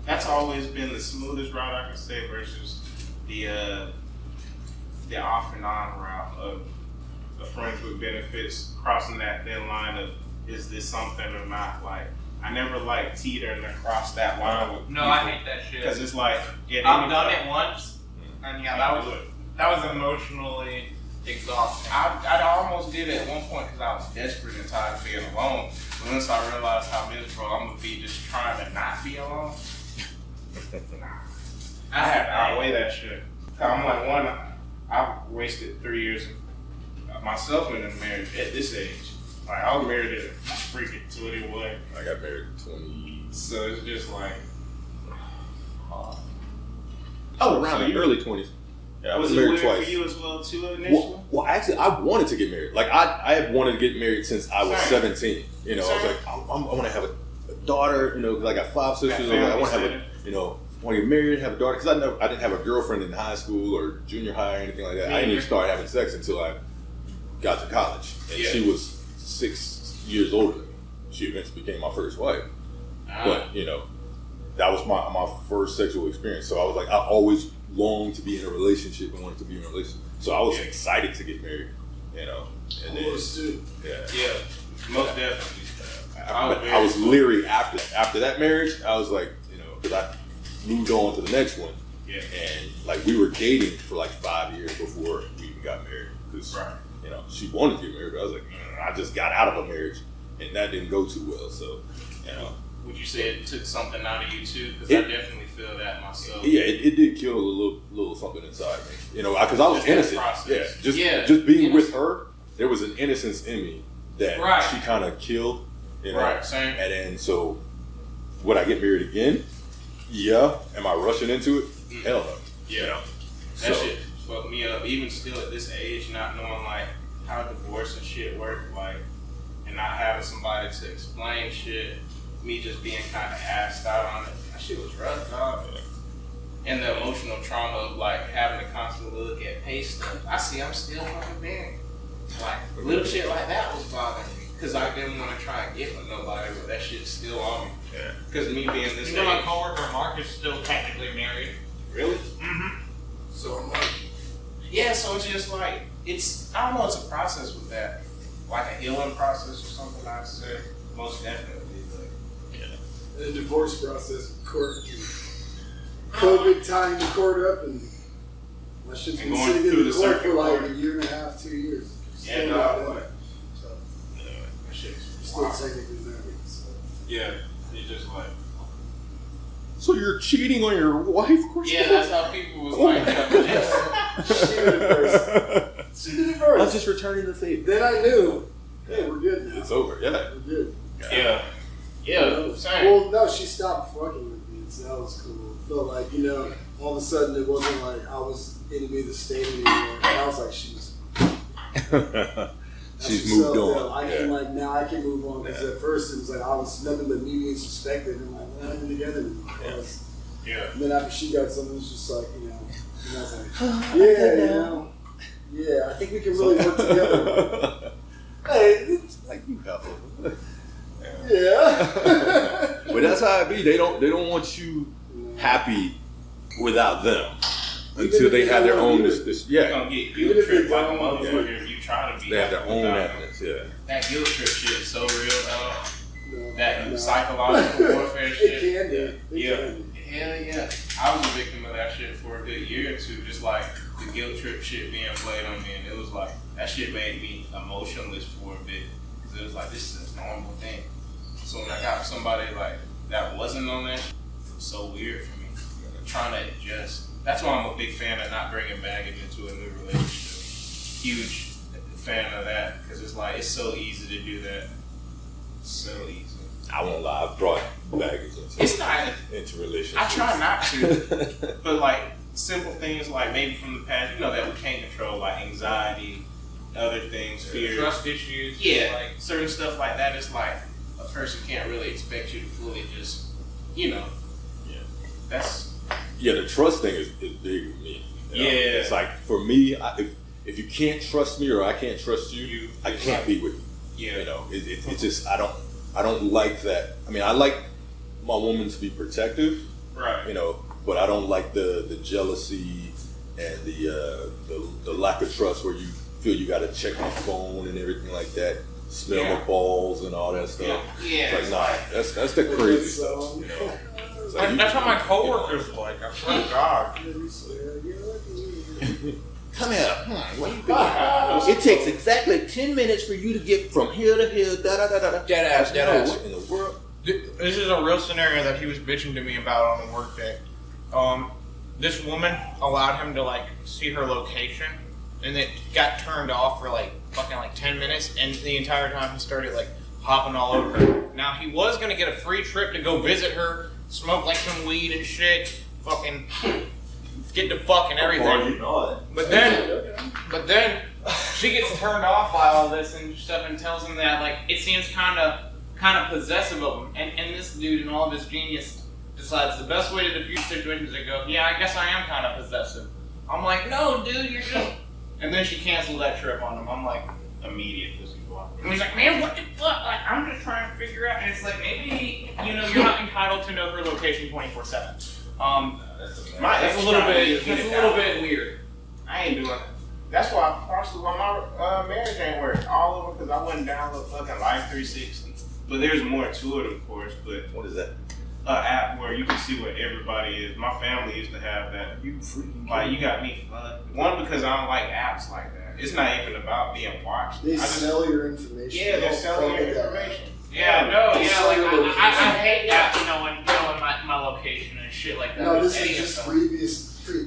that's always been the smoothest route I can say versus the off and on route of the friends with benefits, crossing that thin line of is this something or not. Like I never like teetering across that line with No, I hate that shit. because it's like I've done it once, and yeah, that was emotionally exhausting. I almost did it at one point because I was desperate and tired of being alone. But once I realized how miserable I'm gonna be just trying to not be alone, I had to outweigh that shit. I'm like, I've wasted 3 years of myself in a marriage at this age. Like, I was married at a freaking 21. I got married at 20. So it's just like. Around the early 20s. Yeah, I was it married weird twice. for you as well, too, initially? Well, actually, I wanted to get married. Like, I had wanted to get married since I was 17. I was like, I want to have a daughter, because I got 5 sisters. I want to have want to get married, have a daughter. Because I didn't have a girlfriend in high school or junior high or anything like that. I didn't even start having sex until I got to college. And she was 6 years older than me. She eventually became my first wife. But, that was my first sexual experience. So I was like, I always longed to be in a relationship and wanted to be in a relationship. So I was excited to get married, And then, Yeah, most definitely. I was leery after that marriage. I was like, because I moved on to the next one. Yeah. And like we were dating for like 5 years before we even got married. Because, she wanted to get married, but I was like, I just got out of a marriage and that didn't go too well. So, Would you say it took something out of you too? Because I definitely feel that myself. Yeah, it did kill a little something inside me. Because I was innocent. Process. Yeah, just being with her, there was an innocence in me that she kind of killed. You know? Right, same. And then so, would I get married again? Yeah. Am I rushing into it? Hell no. Yeah. You know? That shit fucked me up. Even still at this age, not knowing like how divorce and shit work, like, and not having somebody to explain shit. Me just being kind of assed out on it. That shit was rough, dog. And the emotional trauma of like having to constantly look at pay stubs. I see I'm still fucking married. Like little shit like that was bothering me because I didn't want to try and get with nobody, but that shit's still on me. Yeah. Because me being this You know, my age. coworker Mark is still technically married. Really? Mm-hmm. So I'm like, Yeah, so it's just like, I don't know, it's a process with that. Like a healing process or something, I'd say. Most definitely. But the divorce process, court, COVID tying the court up, and my shit's And been going sitting through in the the court circuit for like court. a year and a half, 2 years. Yeah, Still dog, not done. like- So, that shit's still wild. technically married. So. Yeah, it's just like. So you're cheating on your wife, Yeah, that's how people was like, She did it first. She did it first. I'm just returning the favor. Then I knew, hey, we're good now. It's over. Yeah. We're good. Yeah. Yeah, same. Well, no, she stopped fucking with me, so that was cool. It felt like, you know, all of a sudden it wasn't like I was enemy of the state anymore. And I was like, she's She's moved on. I can like now I can move on because at first it was like I was nothing but me being suspected and like we're not even together anymore. Yeah. And then after she got something, it was just like and I was like, yeah, I think we can really work together. Hey, it's Like you couple. yeah. But that's how it be. They don't want you happy without them until if they they have their don't own want this You're yeah. gonna get Even guilt if they tripped like a don't, motherfucker if you try to be. They have their own without it. happiness, yeah. That guilt trip shit is so real, dog. No, That no. psychological warfare It shit. can be. It Yeah. can be. Hell yeah. I was a victim of that shit for a good year or two, just like the guilt trip shit being played on me, and it was like, that shit made me emotionless for a bit, because it was like, this is a normal thing. So when I got somebody like, that wasn't on that, it was so weird for me, trying to adjust. That's why I'm a big fan of not bringing baggage into a new relationship. Huge fan of that, because it's like, it's so easy to do that. So easy. I won't lie, I've brought baggage It's not. into relationships. I try not to, but like simple things like maybe from the past, you know, that we can't control, like anxiety, other things, fear, Trust issues. yeah, Like, certain stuff like that. It's like a person can't really expect you to fully just, you know, Yeah. that's Yeah, the trust thing is big with me. You know? Yeah. It's like, for me, if you can't trust me or I can't trust you, I can't be with you. yeah, You know, it's just, I don't like that. I mean, I like my woman to be protective, right, you know, but I don't like the jealousy and the lack of trust where you feel you got to check my phone and everything like that, smell Yeah. my balls and all that stuff. yeah. It's like, nah, that's the crazy stuff, you know. It's like, that's how my coworkers like. I swear to God. Come here. What you doing? It takes exactly 10 minutes for you to get from here to here. Da da da da da. Dead ass, dead ass. What in the world? This is a real scenario that he was bitching to me about on the work day. This woman allowed him to like see her location, and it got turned off for like fucking like 10 minutes, and the entire time he started like hopping all over her. Now he was gonna get a free trip to go visit her, smoke like some weed and shit, fucking get the fuck and everything. But then she gets turned off by all this and stuff, and tells him that like it seems kind of possessive of him. And this dude, in all of his genius, decides the best way to diffuse situations is to go, yeah, I guess I am kind of possessive. I'm like, no, dude, you're just. And then she canceled that trip on him. I'm like, immediate pussy boy. And he's like, man, what the fuck? Like, I'm just trying to figure out. And it's like, maybe, you know, you're not entitled to know her location 24/7. That's a little bit weird. I ain't doing it. That's why partially why my marriage ain't work all over, because I wouldn't download fucking Life 360. But there's more to it, of course. But What is that? an app where you can see where everybody is. My family used to have that. You freaking Like, you got me fucked. One, because I don't like apps like that. It's not even about being watched. They I just, sell your information. yeah, they're Don't selling fuck your with that. information. Yeah, no, They yeah, sell like your I location. hate that, knowing my location and shit like that. No, this Any is of just them.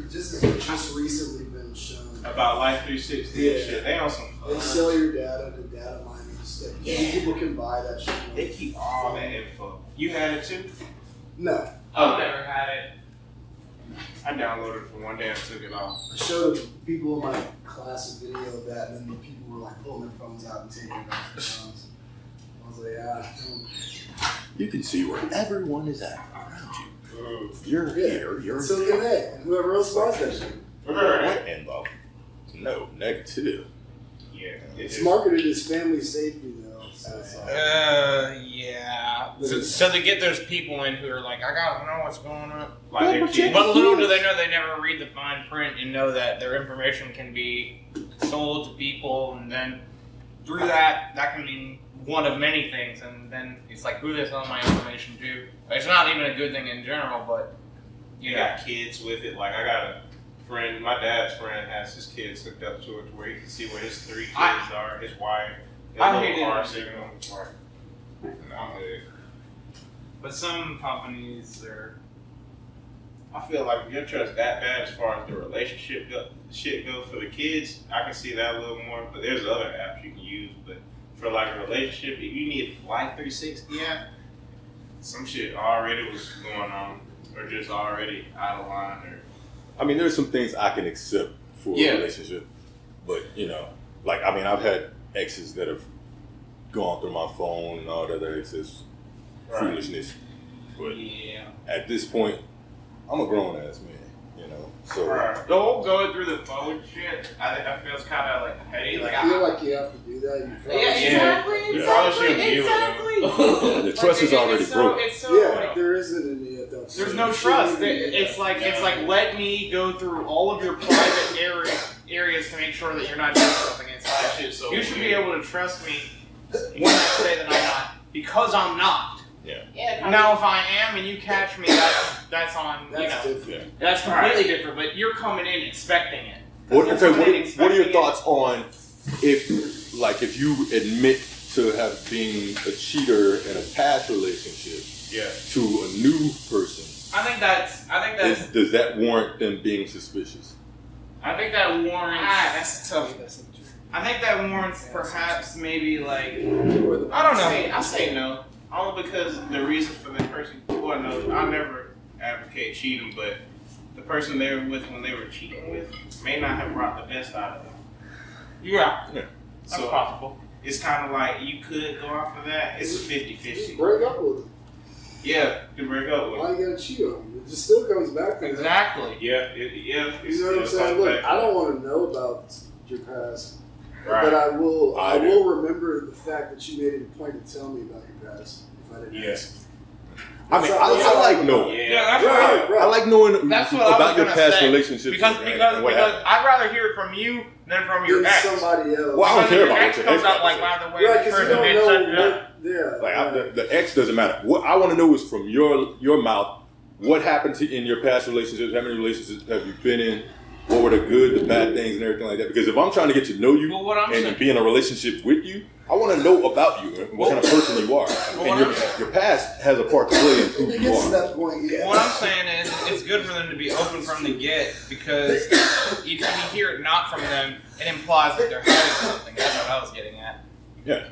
this has just recently been shown about Life 360 and shit. They on some They sell your data to data miners. People can buy that shit. They keep all that info. You had it too? No. I've never had it. I downloaded it for one day and took it off. I showed people in my class a video of that, and then the people were like pulling their phones out and taking it off their phones. I was like, You can see where everyone is at around you. You're yeah. here. You're So can they, and whoever else buys that shit. what involved? No, negative. Yeah. It's marketed as family safety though. So it's like, Yeah. So they get those people in who are like, I gotta know what's going on. Like their kids. But little do they know, they never read the fine print and know that their information can be sold to people, and then through that can mean one of many things. And then it's like, who do they sell my information to? It's not even a good thing in general, but You got kids with it. Like I got a friend, my dad's friend has his kids hooked up to it to where he can see where his 3 kids are, his wife, his I little hate car it. signal. And I'm like, But some companies are. I feel like if your trust that bad as far as the relationship shit goes for the kids, I can see that a little more. But there's other apps you can use. But for like a relationship, if you need Life 360 app, some shit already was going on, or just already out of line, or I mean, there's some things I can accept for a relationship, but like I've had exes that have gone through my phone and all that other excess foolishness. But at this point, I'm a grown ass man, So The whole going through the phone shit, I feel it's kind of like petty. Like I feel like you have to do that. You probably You probably shouldn't deal with them. the trust is already broken. It's so like, there isn't any of that. there's no trust. It's like let me go through all of your private areas to make sure that you're not doing something inside. So You should be able to trust me when I say that I'm not, because I'm not. Yeah. Now, if I am and you catch me, that's on different. That's completely different. But you're coming in expecting it. What are your thoughts on if you admit to have been a cheater in a past relationship to a new person? I think that's. Does that warrant them being suspicious? I think that warrants. That's tough. I think that warrants perhaps maybe like. I don't know. I say no. Only because the reason for the person, well, no, I never advocate cheating, but the person they were with when they were cheating with may not have brought the best out of them. Yeah. That's So possible. it's kind of like you could go off of that. It's a 50-50. Just break up with them. Yeah, to break up with. Why you gotta cheat on them? It just still comes back to that. Exactly. Yeah. You know what I'm saying? Look, I don't want to know about your past, Right. but I will. I I do. will remember the fact that you made it a point to tell me about your past if I didn't ask. I mean, I like knowing. Yeah, that's Right. I like knowing That's what I about was your gonna past say. relationships. Because I'd rather hear it from you than from your Than ex. somebody else. Well, I don't Because care your about ex what your comes ex out like, has by the way, Right, this because you person don't did such know a- what. Yeah. the ex doesn't matter. What I want to know is from your mouth. What happened in your past relationships? How many relationships have you been in? What were the good, the bad things, and everything like that? Because if I'm trying to get to know you Well, what I'm saying- and be in a relationship with you, I want to know about you and what kind of person you are. And your past has a part to play in who If it you gets to are. that point, yeah. What I'm saying is, it's good for them to be open from the get, because if you hear it not from them, it implies that they're hiding something. That's what I was getting at. Yeah.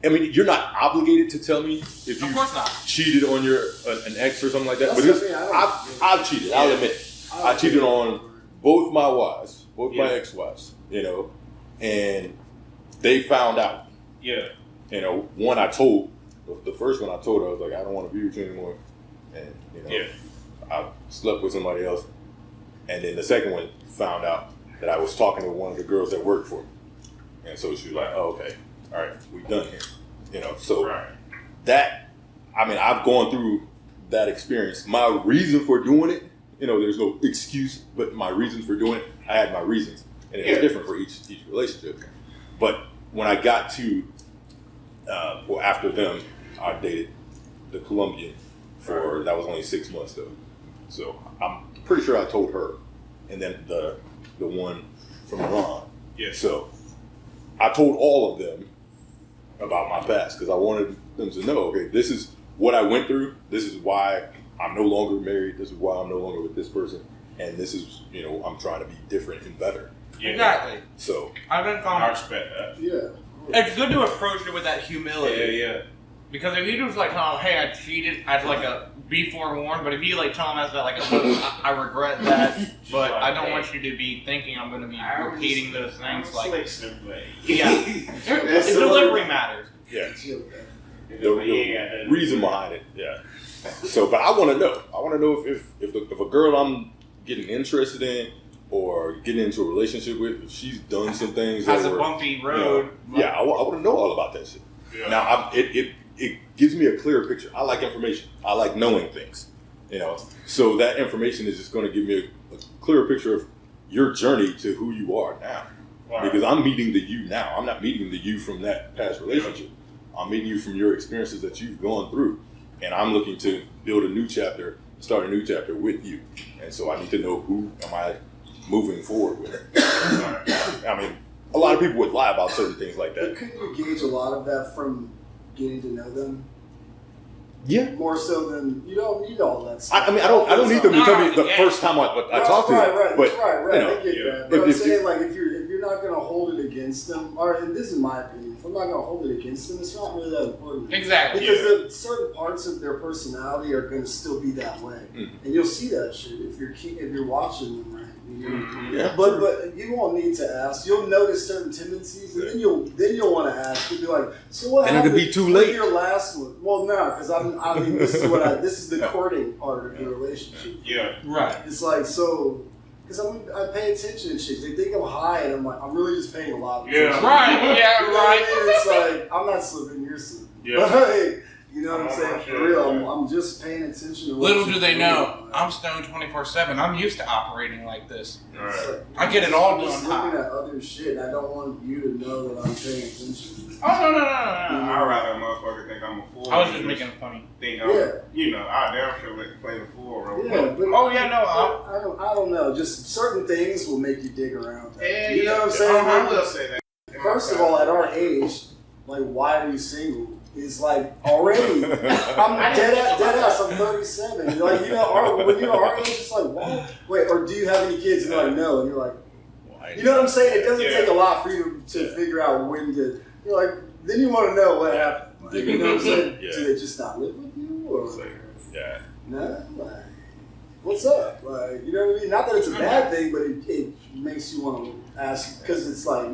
I mean, you're not obligated to tell me if Of you course not. cheated on an ex or something like that. That's Because what I mean, I've cheated. I'll admit it. I cheated on both my wives, both my ex-wives, and they found out. Yeah. One I told, the first one I told her, I was like, I don't want to be with you anymore. And, I slept with somebody else. And then the second one found out that I was talking to one of the girls that worked for me. And so she was like, oh, okay, all right, we done here. So that, I mean, I've gone through that experience. My reason for doing it, there's no excuse, but my reasons for doing it, I had my reasons. And it's different for each relationship. But when I got to, after them, I dated the Colombian that was only 6 months though. So I'm pretty sure I told her. And then the one from Iran. Yeah. So I told all of them about my past because I wanted them to know, okay, this is what I went through. This is why I'm no longer married. This is why I'm no longer with this person. And this is, I'm trying to be different and better. Yeah. Exactly. So I've been I calm. respect that. Yeah. It's good to approach it with that humility. Yeah. Because if you just like tell them, hey, I cheated, I'd like a be forewarned. But if you like tell them as that, like, I regret that, but like, I don't hey, want you to be thinking I'm going to be I was- repeating those things. I'm Like, slick simply. yeah, That's the delivery matters. yeah, Chill, man. the reason behind it, yeah. So, but I want to know. I want to know if a girl I'm getting interested in or getting into a relationship with, if she's done some things Has that a were, bumpy road. yeah, I want to know all about that shit. Yeah. Now, it gives me a clearer picture. I like information. I like knowing things. So that information is just going to give me a clearer picture of your journey to who you are now. Right. Because I'm meeting the you now. I'm not meeting the you from that past relationship. I'm meeting you from your experiences that you've gone through. And I'm looking to build a new chapter, start a new chapter with you. And so I need to know who am I moving forward with. I mean, a lot of people would lie about certain things like But that. couldn't you gauge a lot of that from getting to know them? Yeah. More so than you don't need all that stuff. I mean, I don't need them to tell me the Yeah. first time I talked to them. Right, But right. you know, I get yeah. that. But If- I'm if saying, you- like, if you're not gonna hold it against them, or and this is my opinion, if I'm not gonna hold it against them, it's not really that important. Exactly. Because the certain parts of their personality are gonna still be that way, and you'll see that shit if you're watching them, right? You know? Mm-hmm. yeah. But you won't need to ask. You'll notice certain tendencies, and then you'll want to ask. You'll be like, so what And happened? it'll be too with late. Your last one. Well, no, because I mean, this is the courting part of the relationship. Yeah. Right. It's like so. Because I pay attention to shit. They think I'm high, and I'm like, I'm really just paying a lot of Yeah. attention. Right. Yeah. You know what I Right. mean? It's like, I'm not slipping, you're slipping. Yeah. But hey, you know what I'm Oh, saying? sure, For real, yeah. I'm just paying attention to what Little you're do they doing. know, I'm stoned 24/7. I'm used to operating like this. All right. I get it all I'm just done looking high. at other shit. I don't want you to know that I'm paying attention. Oh no. I'd rather a motherfucker think I'm a fool. I was just than making it funny. think I'm, I damn sure play the fool role. Yeah, but Oh, yeah, no, I don't know. Just certain things will make you dig around. That. Yeah, You know what I'm yeah. saying? I Like, will say that. first of all, at our age, like, why are you single? Is like already. I'm dead ass. I'm 37. You're like, when you're our age, it's like, what? Wait, or do you have any kids? And you're like, no. And you're like, you know what I'm saying? It doesn't take a lot for you to figure out when to. You're like, then you want to know what happened. Like, you know what I'm saying? Yeah. Do they just not live with you, or Yeah. no? Like, what's up? Like, you know what I mean? Not that it's a bad thing, but it makes you want to ask because it's like,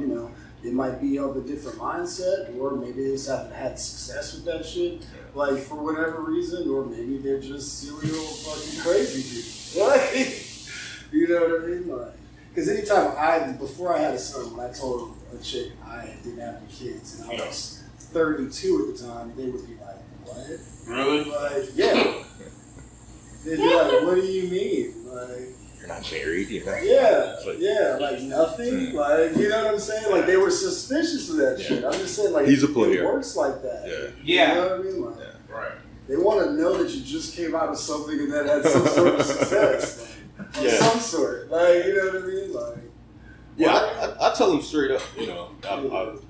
it might be of a different mindset, or maybe they just haven't had success with that shit, like for whatever reason, or maybe they're just serial fucking crazy people. Like, you know what I mean? Like, because anytime before I had a son, when I told a chick I didn't have any kids, and I was 32 at the time, they would be like, "What? Really? Like, yeah." They'd be like, "What do you mean?" Like, You're not married, you know? like nothing. Like, you know what I'm saying? Like, they were suspicious of that shit. I'm just saying, like, He's a player. It works like that. Yeah. You know what I mean? Like, Right. they want to know that you just came out of something and that had some sort of success. Like, of some sort. Like, you know what I mean? Like, Yeah, I tell them straight up, I've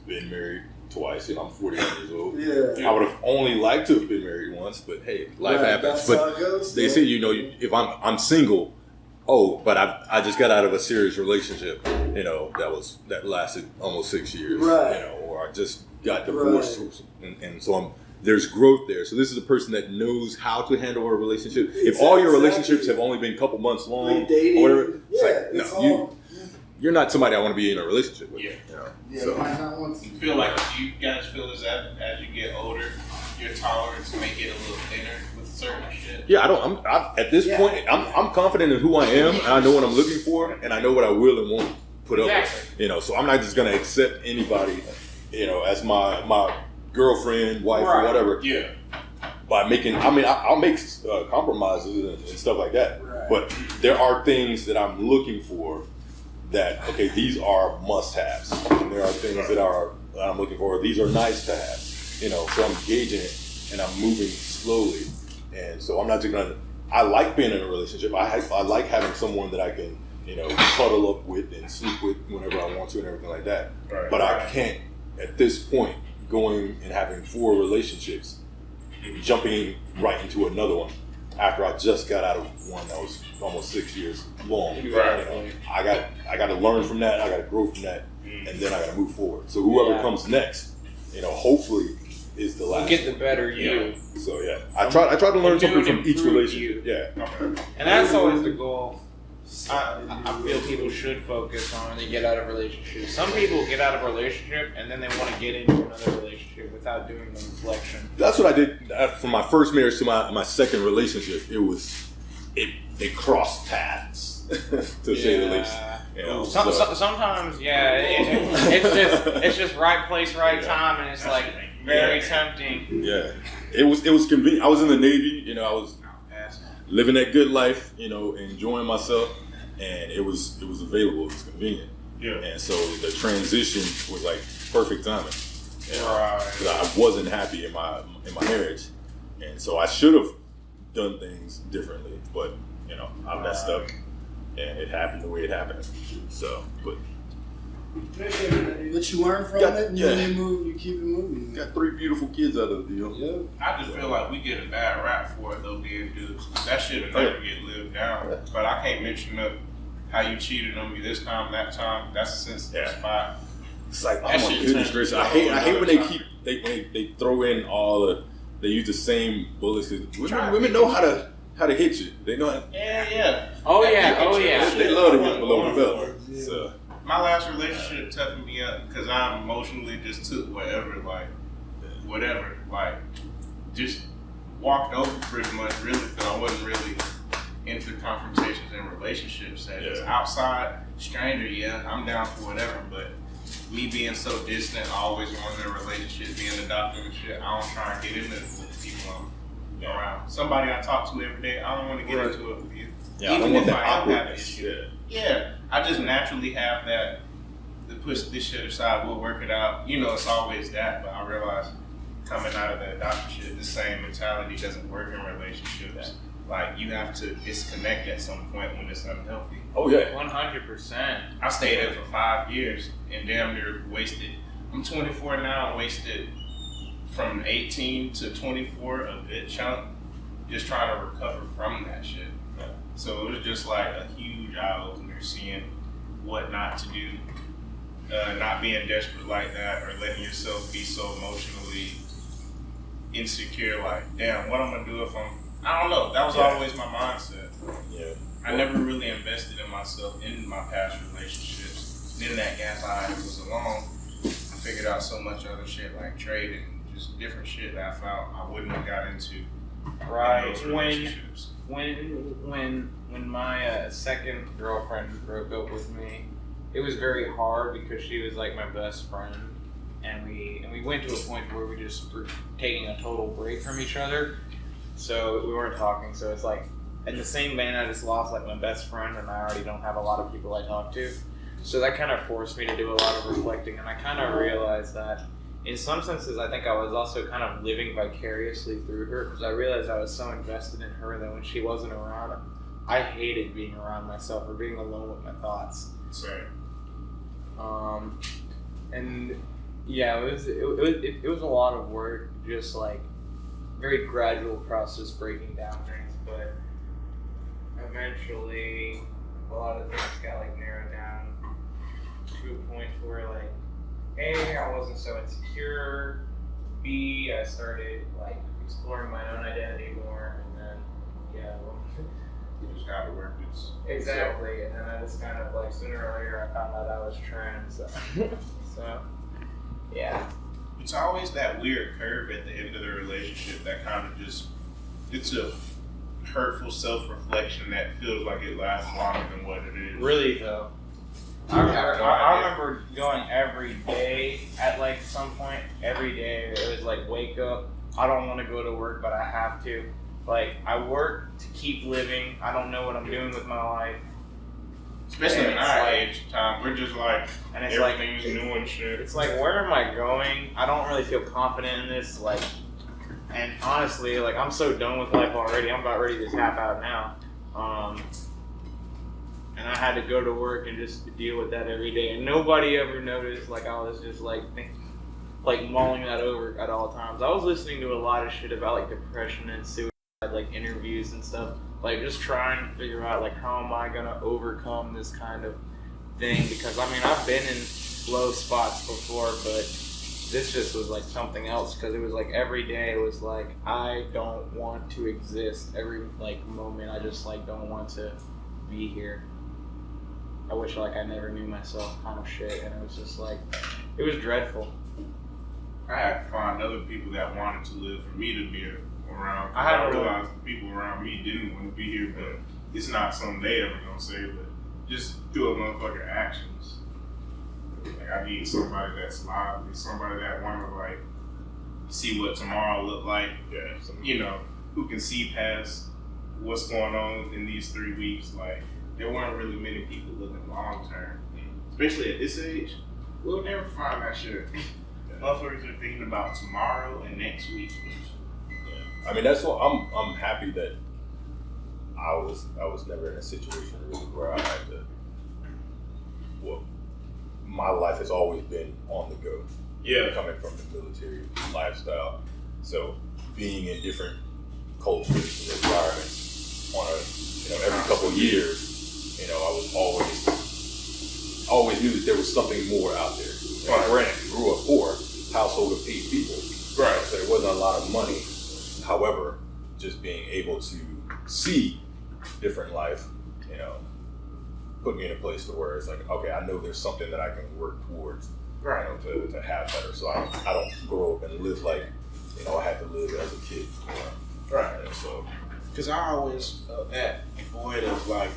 been married twice, I'm 41 years old. yeah. I would have only liked to have been married once, but hey, life Right, happens. that's But how it goes, they though. say, if I'm single, but I just got out of a serious relationship, that lasted almost 6 years, Right. or I just got divorced, and so there's growth there. So this is a person that knows how to handle a relationship. If all your relationships have only been a couple months long, Like dating. or whatever, Yeah, it's it's like, all. you're not somebody I want to be in a relationship with. Yeah. Yeah, So- you might not want to. You feel like you guys feel as you get older, your tolerance may get a little thinner with certain shit. Yeah, at this point, I'm confident in who I am, and I know what I'm looking for, and I know what I will and won't put up with. So I'm not just gonna accept anybody, as my girlfriend, wife, or whatever. Yeah. By making, I'll make compromises and stuff like that. Right. But there are things that I'm looking for that, okay, these are must-haves, and there are things that I'm looking for. These are nice to have. So I'm gauging it and I'm moving slowly. And so I'm not just gonna. I like being in a relationship. I like having someone that I can, cuddle up with and sleep with whenever I want to and everything like that. Right. But I can't at this point going and having 4 relationships, jumping right into another one. after I just got out of one that was almost 6 years long. Exactly. You know, I got to learn from that. I got to grow from that, and then I got to move forward. So whoever comes next, you know, hopefully is the last. You get the better you. Yeah. So yeah, I try to learn something from each relationship. Yeah. And that's always the goal. I feel people should focus on when they get out of relationships. Some people get out of a relationship and then they want to get into another relationship without doing the reflection. That's what I did from my first marriage to my second relationship. It crossed paths, to say the least. You know, sometimes, it's just right place, right time, and it's like very tempting. Yeah, it was convenient. I was in the Navy. You know, I was living that good life. You know, enjoying myself, and it was available. It was convenient. Yeah, and so the transition was like perfect timing. You know, 'cause I wasn't happy in my marriage, and so I should have done things differently, but you know, I messed up. And it happened the way it happened. So, but you learn from it, and then you keep it moving. Got 3 beautiful kids out of the deal. Yeah. I just feel like we get a bad rap for it, though, being dudes. That shit will never get lived down. But I can't mention up how you cheated on me this time, that time. That's a sensitive spot. It's like, oh my goodness gracious. I hate when they throw in they use the same bullets. Women know how to hit you. They know. Oh yeah. They love to get below the belt. So. My last relationship toughened me up because I emotionally just took whatever, just walked over pretty much, really, because I wasn't really into confrontations in relationships. Outside, stranger, I'm down for whatever, but me being so distant, always wanting a relationship, being the doctor and shit, I don't try and get into it with people around. Somebody I talk to every day, I don't want to get into it with you. Yeah, even if I am having an awkwardness. issue. Yeah, I just naturally have that to push this shit aside. We'll work it out. You know, it's always that. But I realize coming out of that doctor shit, the same mentality doesn't work in relationships. Like you have to disconnect at some point when it's unhealthy. Oh yeah, 100%. I stayed there for 5 years and damn near wasted. I'm 24 now. Wasted from 18 to 24 a good chunk, just trying to recover from that shit. So it was just like a huge eye-opener seeing what not to do, not being desperate like that or letting yourself be so emotionally insecure, like, damn, what I'm gonna do if I don't know. That was always my mindset. Yeah. I never really invested in myself in my past relationships. Then that gas I was alone, I figured out so much other shit like trading, just different shit that I found I wouldn't have got into in those relationships. When my second girlfriend broke up with me, it was very hard because she was like my best friend, and we went to a point where we just were taking a total break from each other, so we weren't talking. So it's like in the same vein, I just lost like my best friend, and I already don't have a lot of people I talk to, so that kind of forced me to do a lot of reflecting, and I kind of realized that in some senses, I think I was also kind of living vicariously through her because I realized I was so invested in her that when she wasn't around, I hated being around myself or being alone with my thoughts. Sorry. And yeah, it was a lot of work, just like very gradual process breaking down things, but eventually a lot of things got like narrowed down to a point where like A, I wasn't so insecure. B, I started like exploring my own identity more, and then You just gotta work this. exactly. And then I just kind of like sooner or later I found out I was trans. So yeah. It's always that weird curve at the end of the relationship that kind of it's a hurtful self-reflection that feels like it lasts longer than what it is. Really though. I remember going every day at like some point, every day it was like wake up, I don't want to go to work but I have to. Like I work to keep living, I don't know what I'm doing with my life. Especially in our age time, we're just like, and it's everything's new and shit. It's like, where am I going? I don't really feel confident in this, like, and honestly, like I'm so done with life already, I'm about ready to tap out now. And I had to go to work and just deal with that every day. And nobody ever noticed, like, I was just, like mulling that over at all times. I was listening to a lot of shit about, like, depression and suicide. like interviews and stuff, like just trying to figure out like how am I gonna overcome this kind of thing, because I mean I've been in low spots before, but this just was like something else, because it was like every day it was like I don't want to exist. Every like moment I just like don't want to be here. I wish like I never knew myself kind of shit, and it was just like it was dreadful. I had to find other people that wanted to live for me to be around. I had I to realized the people around me didn't want to be here, but it's not something they ever gonna say, but just through a motherfucker actions. Like I need somebody that's lively, somebody that wanna like see what tomorrow look like. Yeah, you know, who can see past what's going on in these 3 weeks. Like there weren't really many people looking long term, especially at this age. We'll never find that shit. Motherfuckers are thinking about tomorrow and next week. I mean, that's what I'm happy that I was never in a situation really where I had to. Well, my life has always been on the go. Yeah, coming from the military lifestyle, so being in different cultures and environments on a every couple of years, I was always knew that there was something more out there. Granted, grew up poor, household of 8 people, right? So there wasn't a lot of money. However, just being able to see different life, put me in a place to where it's like, okay, I know there's something that I can work towards, Right. To have better. So I don't grow up and live like, I had to live as a kid. Right. And so, Because I always felt that void of like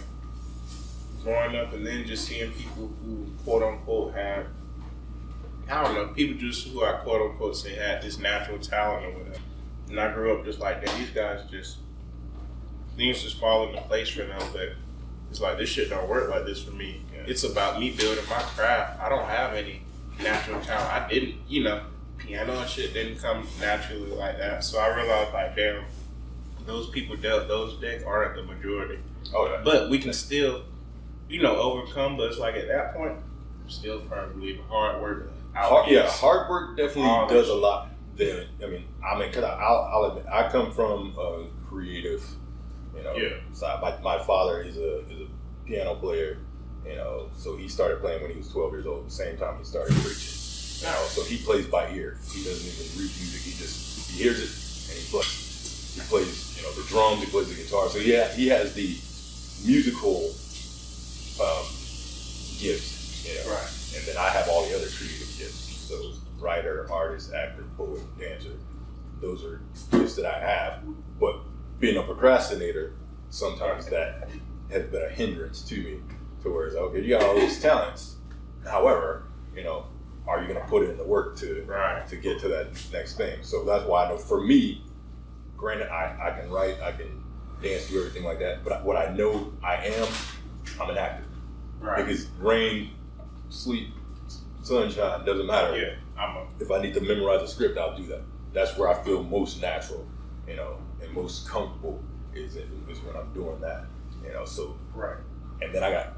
growing up and then just seeing people who quote unquote have, I don't know, people just who I quote unquote say had this natural talent or whatever. And I grew up just like that. These guys just, things just fall into place for them, but it's like this shit don't work like this for me. Yeah. It's about me building my craft. I don't have any natural talent. I didn't, piano and shit didn't come naturally like that. So I realized like, damn, those people dealt those decks aren't the majority. oh yeah. But we can still, overcome. But it's like at that point, I'm still firm believer. Hard work. Hard work definitely does a lot. Then because I'll admit, I come from a creative, side. My father is a piano player, so he started playing when he was 12 years old. At the same time he started preaching. So he plays by ear. He doesn't even read music. He hears it and he plays. He plays, the drums. He plays the guitar. So he has the musical gifts, Right. And then I have all the other creative gifts. So writer, artist, actor, poet, dancer. Those are gifts that I have. But being a procrastinator, sometimes that has been a hindrance to me. To where it's okay, you got all these talents. However, are you going to put in the work to get to that next thing? So that's why I know for me, granted, I can write, I can dance, do everything like that. But what I know I'm an actor. Right. Because rain, sleet, sunshine, doesn't matter. Yeah. If I need to memorize a script, I'll do that. That's where I feel most natural, and most comfortable is when I'm doing that, so. Right. And then I got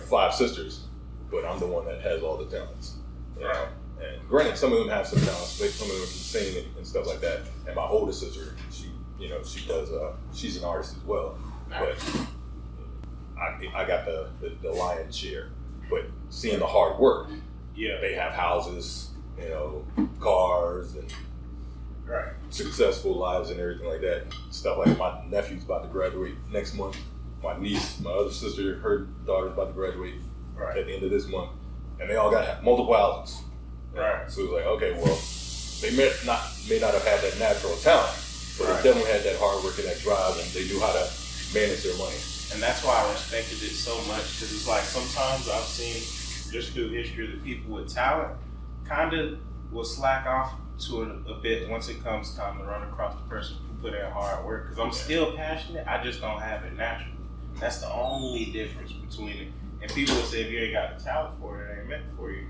5 sisters, but I'm the one that has all the talents. And granted, some of them have some talents, like some of them can sing and stuff like that. And my older sister, she does, she's an artist as well. But I got the lion's share. But seeing the hard work, they have houses, cars, and successful lives and everything like that. Stuff like my nephew's about to graduate next month. My niece, my other sister, her daughter's about to graduate at the end of this month. And they all got multiple houses. Right. So it was like, okay, well, they may not have had that natural talent, but they definitely had that hard work and that drive, and they knew how to manage their money. And that's why I respected it so much, because it's like sometimes I've seen just through history that people with talent kind of will slack off to it a bit once it comes time to run across the person who put in hard work. Because I'm still passionate, I just don't have it naturally. That's the only difference between it. And people will say, if you ain't got the talent for it, it ain't meant for you.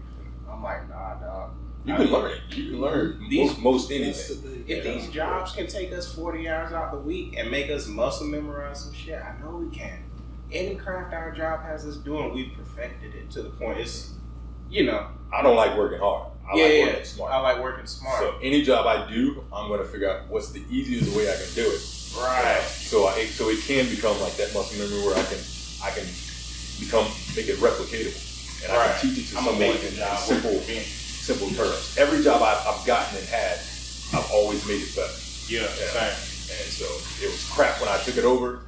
I'm like, nah, dog. You can learn it. You can learn most anything. If these jobs can take us 40 hours out the week and make us muscle memorize some shit, I know we can. Any craft our job has us doing, we've perfected it to the point it's, I don't like working hard. I like working smart. I like working smart. So any job I do, I'm going to figure out what's the easiest way I can do it. Right. So it can become like that muscle memory where I can make it replicatable, and I can teach it to someone in simple terms. Every job I've gotten and had, I've always made it better. Yeah, same. And so it was crap when I took it over,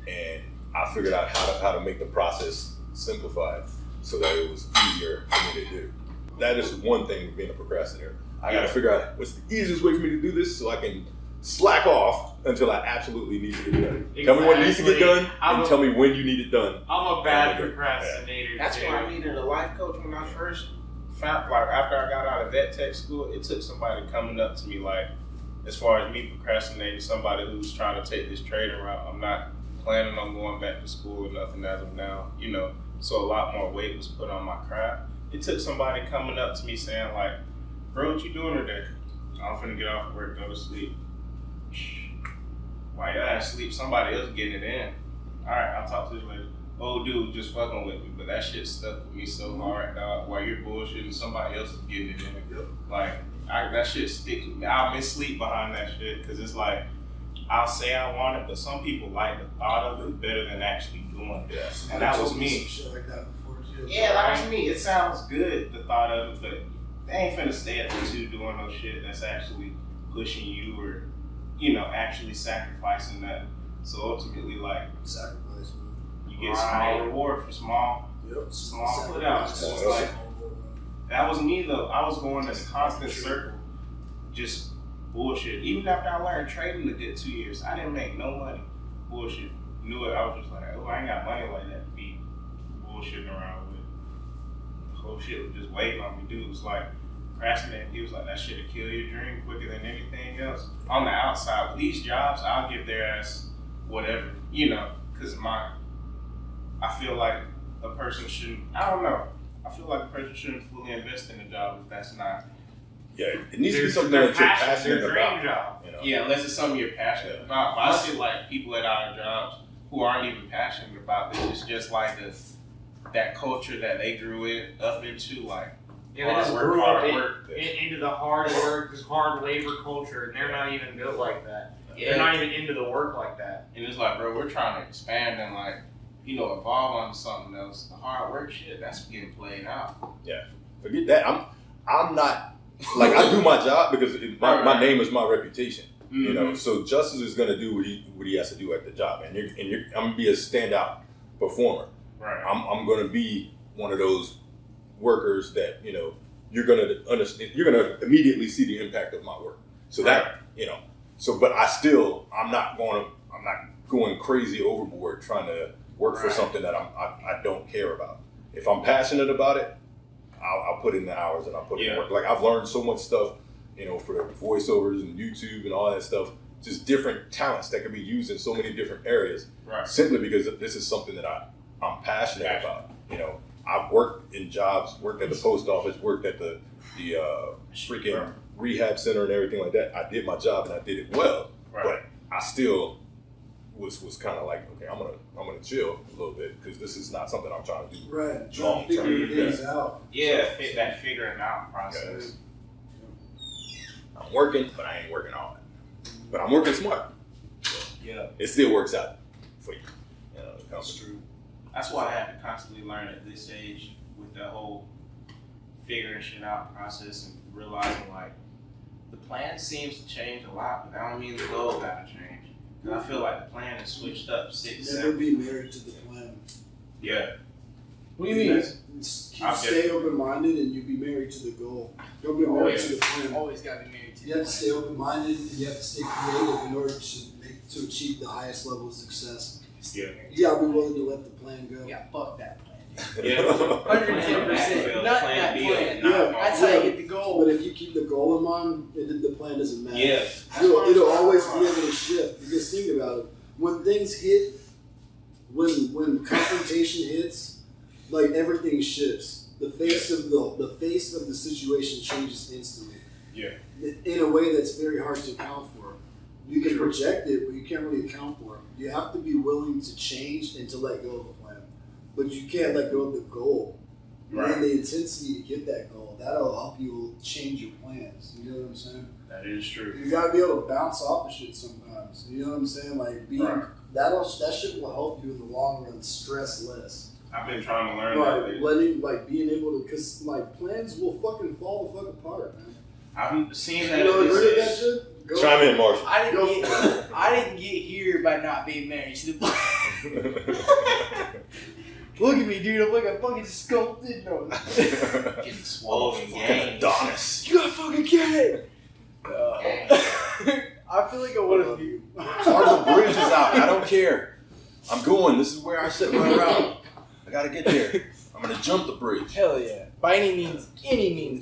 and I figured out how to make the process simplified so that it was easier for me to do. That is one thing with being a procrastinator. I got to figure out what's the easiest way for me to do this so I can slack off until I absolutely need to get it done. Exactly. Tell me what needs to get done, and tell me when you need it done. I'm a bad procrastinator. That's too. why I needed a life coach when I first found, like, after I got out of vet tech school. It took somebody coming up to me, like, as far as me procrastinating, somebody who's trying to take this trading route. I'm not planning on going back to school or nothing as of now, you know. So a lot more weight was put on my craft. It took somebody coming up to me saying, like, bro, what you doing today? I'm finna get off work, go to sleep. While you're at sleep, somebody else getting it in. Alright, I'll talk to you later. Old dude just fucking with me, but that shit stuck with me so hard, dog. While you're bullshitting, somebody else is getting it in. Like, that shit sticks with me. I'll miss sleep behind that shit, because it's like, I'll say I want it, but some people like the thought of it better than actually doing it. Yeah. And that was me. Shit like that before too. Yeah, that was me. It sounds good, the thought of it, but they ain't finna stay at the 2 doing no shit that's actually pushing you or, you know, actually sacrificing that. So ultimately, like, Sacrifice, man. you get small reward for small put out. So it's like, that was me though. I was going in a constant circle, just bullshit. Even after I learned trading a good 2 years, I didn't make no money. Bullshit. Knew it. I was just like, oh, I ain't got money like that to be bullshitting around with. The whole shit was just waiting on me. Dude was like, procrastinating. He was like, that shit'll kill your dream quicker than anything else. On the outside, with these jobs, I'll give their ass whatever, you know, because I feel like a person shouldn't, I don't know. I feel like a person shouldn't fully invest in a job if that's not. Yeah, it needs to be something that you're passionate about. Job. You know? Yeah, unless it's something you're passionate about. But I see like people at our jobs who aren't even passionate about this. It's just like that culture that they grew up into, like Yeah, they just grew up into the hard work, this hard labor culture, and they're not even built like that. Yeah. They're not even into the work like that. And it's like, bro, we're trying to expand and like, you know, evolve onto something else. The hard work shit, that's getting played out. Yeah, forget that. I'm not like I do my job because my name is my reputation. Mm-hmm. You know, so Justice is gonna do what he has to do at the job, and I'm gonna be a standout performer. Right. I'm gonna be one of those workers that, you know, you're gonna understand. You're gonna immediately see the impact of my work. So that, you know, but I'm not going crazy overboard trying to work for something that I don't care about. If I'm passionate about it, I'll put in the hours and I'll put in the work. Like I've learned so much stuff, you know, for voiceovers and YouTube and all that stuff. Just different talents that can be used in so many different areas. Right. Simply because this is something that I'm passionate about. You know, I've worked in jobs, worked at the post office, worked at the freaking rehab center and everything like that. I did my job and I did it well, but I still was kind of like, okay, I'm gonna chill a little bit because this is not something I'm trying to do. Right, trying to figure things out. Yeah, that figuring out process. I'm working, but I ain't working hard. But I'm working smart. So it still works out for you. You know, That's true. That's why I have to constantly learn at this age with that whole figuring shit out process and realizing like the plan seems to change a lot, but that don't mean the goal gotta change. Cause I feel like the plan has switched up 6, 7. Never be married to the plan. Yeah. What do you mean? Stay open-minded and you be married to the goal. Don't be married to the plan. Always gotta be married to You have to stay open-minded and you have to stay creative in order to achieve the highest level of success. Yeah. You gotta be willing to let the plan go. Yeah, fuck that plan. Yeah. 110%. Not that plan. That's how you get the goal. But if you keep the goal in mind, the plan doesn't matter. Yeah. It'll always be able to shift. Because think about it. When things hit, when confrontation hits, like everything shifts. The face of the situation changes instantly. Yeah. In a way that's very hard to account for. You can project it, but you can't really account for it. You have to be willing to change and to let go of the plan. But you can't let go of the goal. And then the intensity to get that goal, that'll help you change your plans. You know what I'm saying? That is true. You gotta be able to bounce off the shit sometimes. You know what I'm saying? Like being that shit will help you in the long run stress less. I've been trying to learn that. Being able to, cause like plans will fucking fall the fuck apart, man. I've seen that. You know, heard of that shit? Chime in, Marshall. I didn't get here by not being married to the Look at me, dude. I'm like a fucking sculpted nose. Getting swallowed in games. Adonis. You got fucking get I feel like I would have you. Marshall, the bridge is out. I don't care. I'm going. This is where I set my route. I gotta get there. I'm gonna jump the bridge. Hell yeah. By any means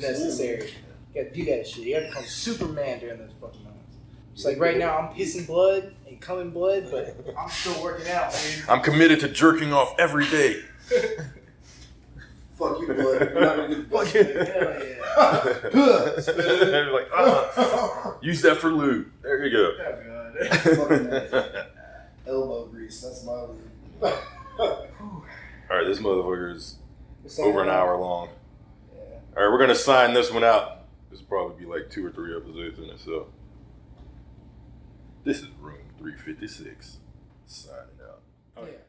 necessary. You gotta do that shit. You gotta become Superman during those fucking moments. It's like right now I'm pissing blood and coming blood, but I'm still working out, dude. I'm committed to jerking off every day. Fuck you, blood. You're not gonna do Fuck you. Hell yeah. Like, use that for lube. There you go. Fucking elbow grease. That's my lube. All right, this motherfucker is over an hour long. Yeah. All right, we're gonna sign this one out. This will probably be like 2 or 3 episodes in it. So this is room 356. Signing out. Yeah.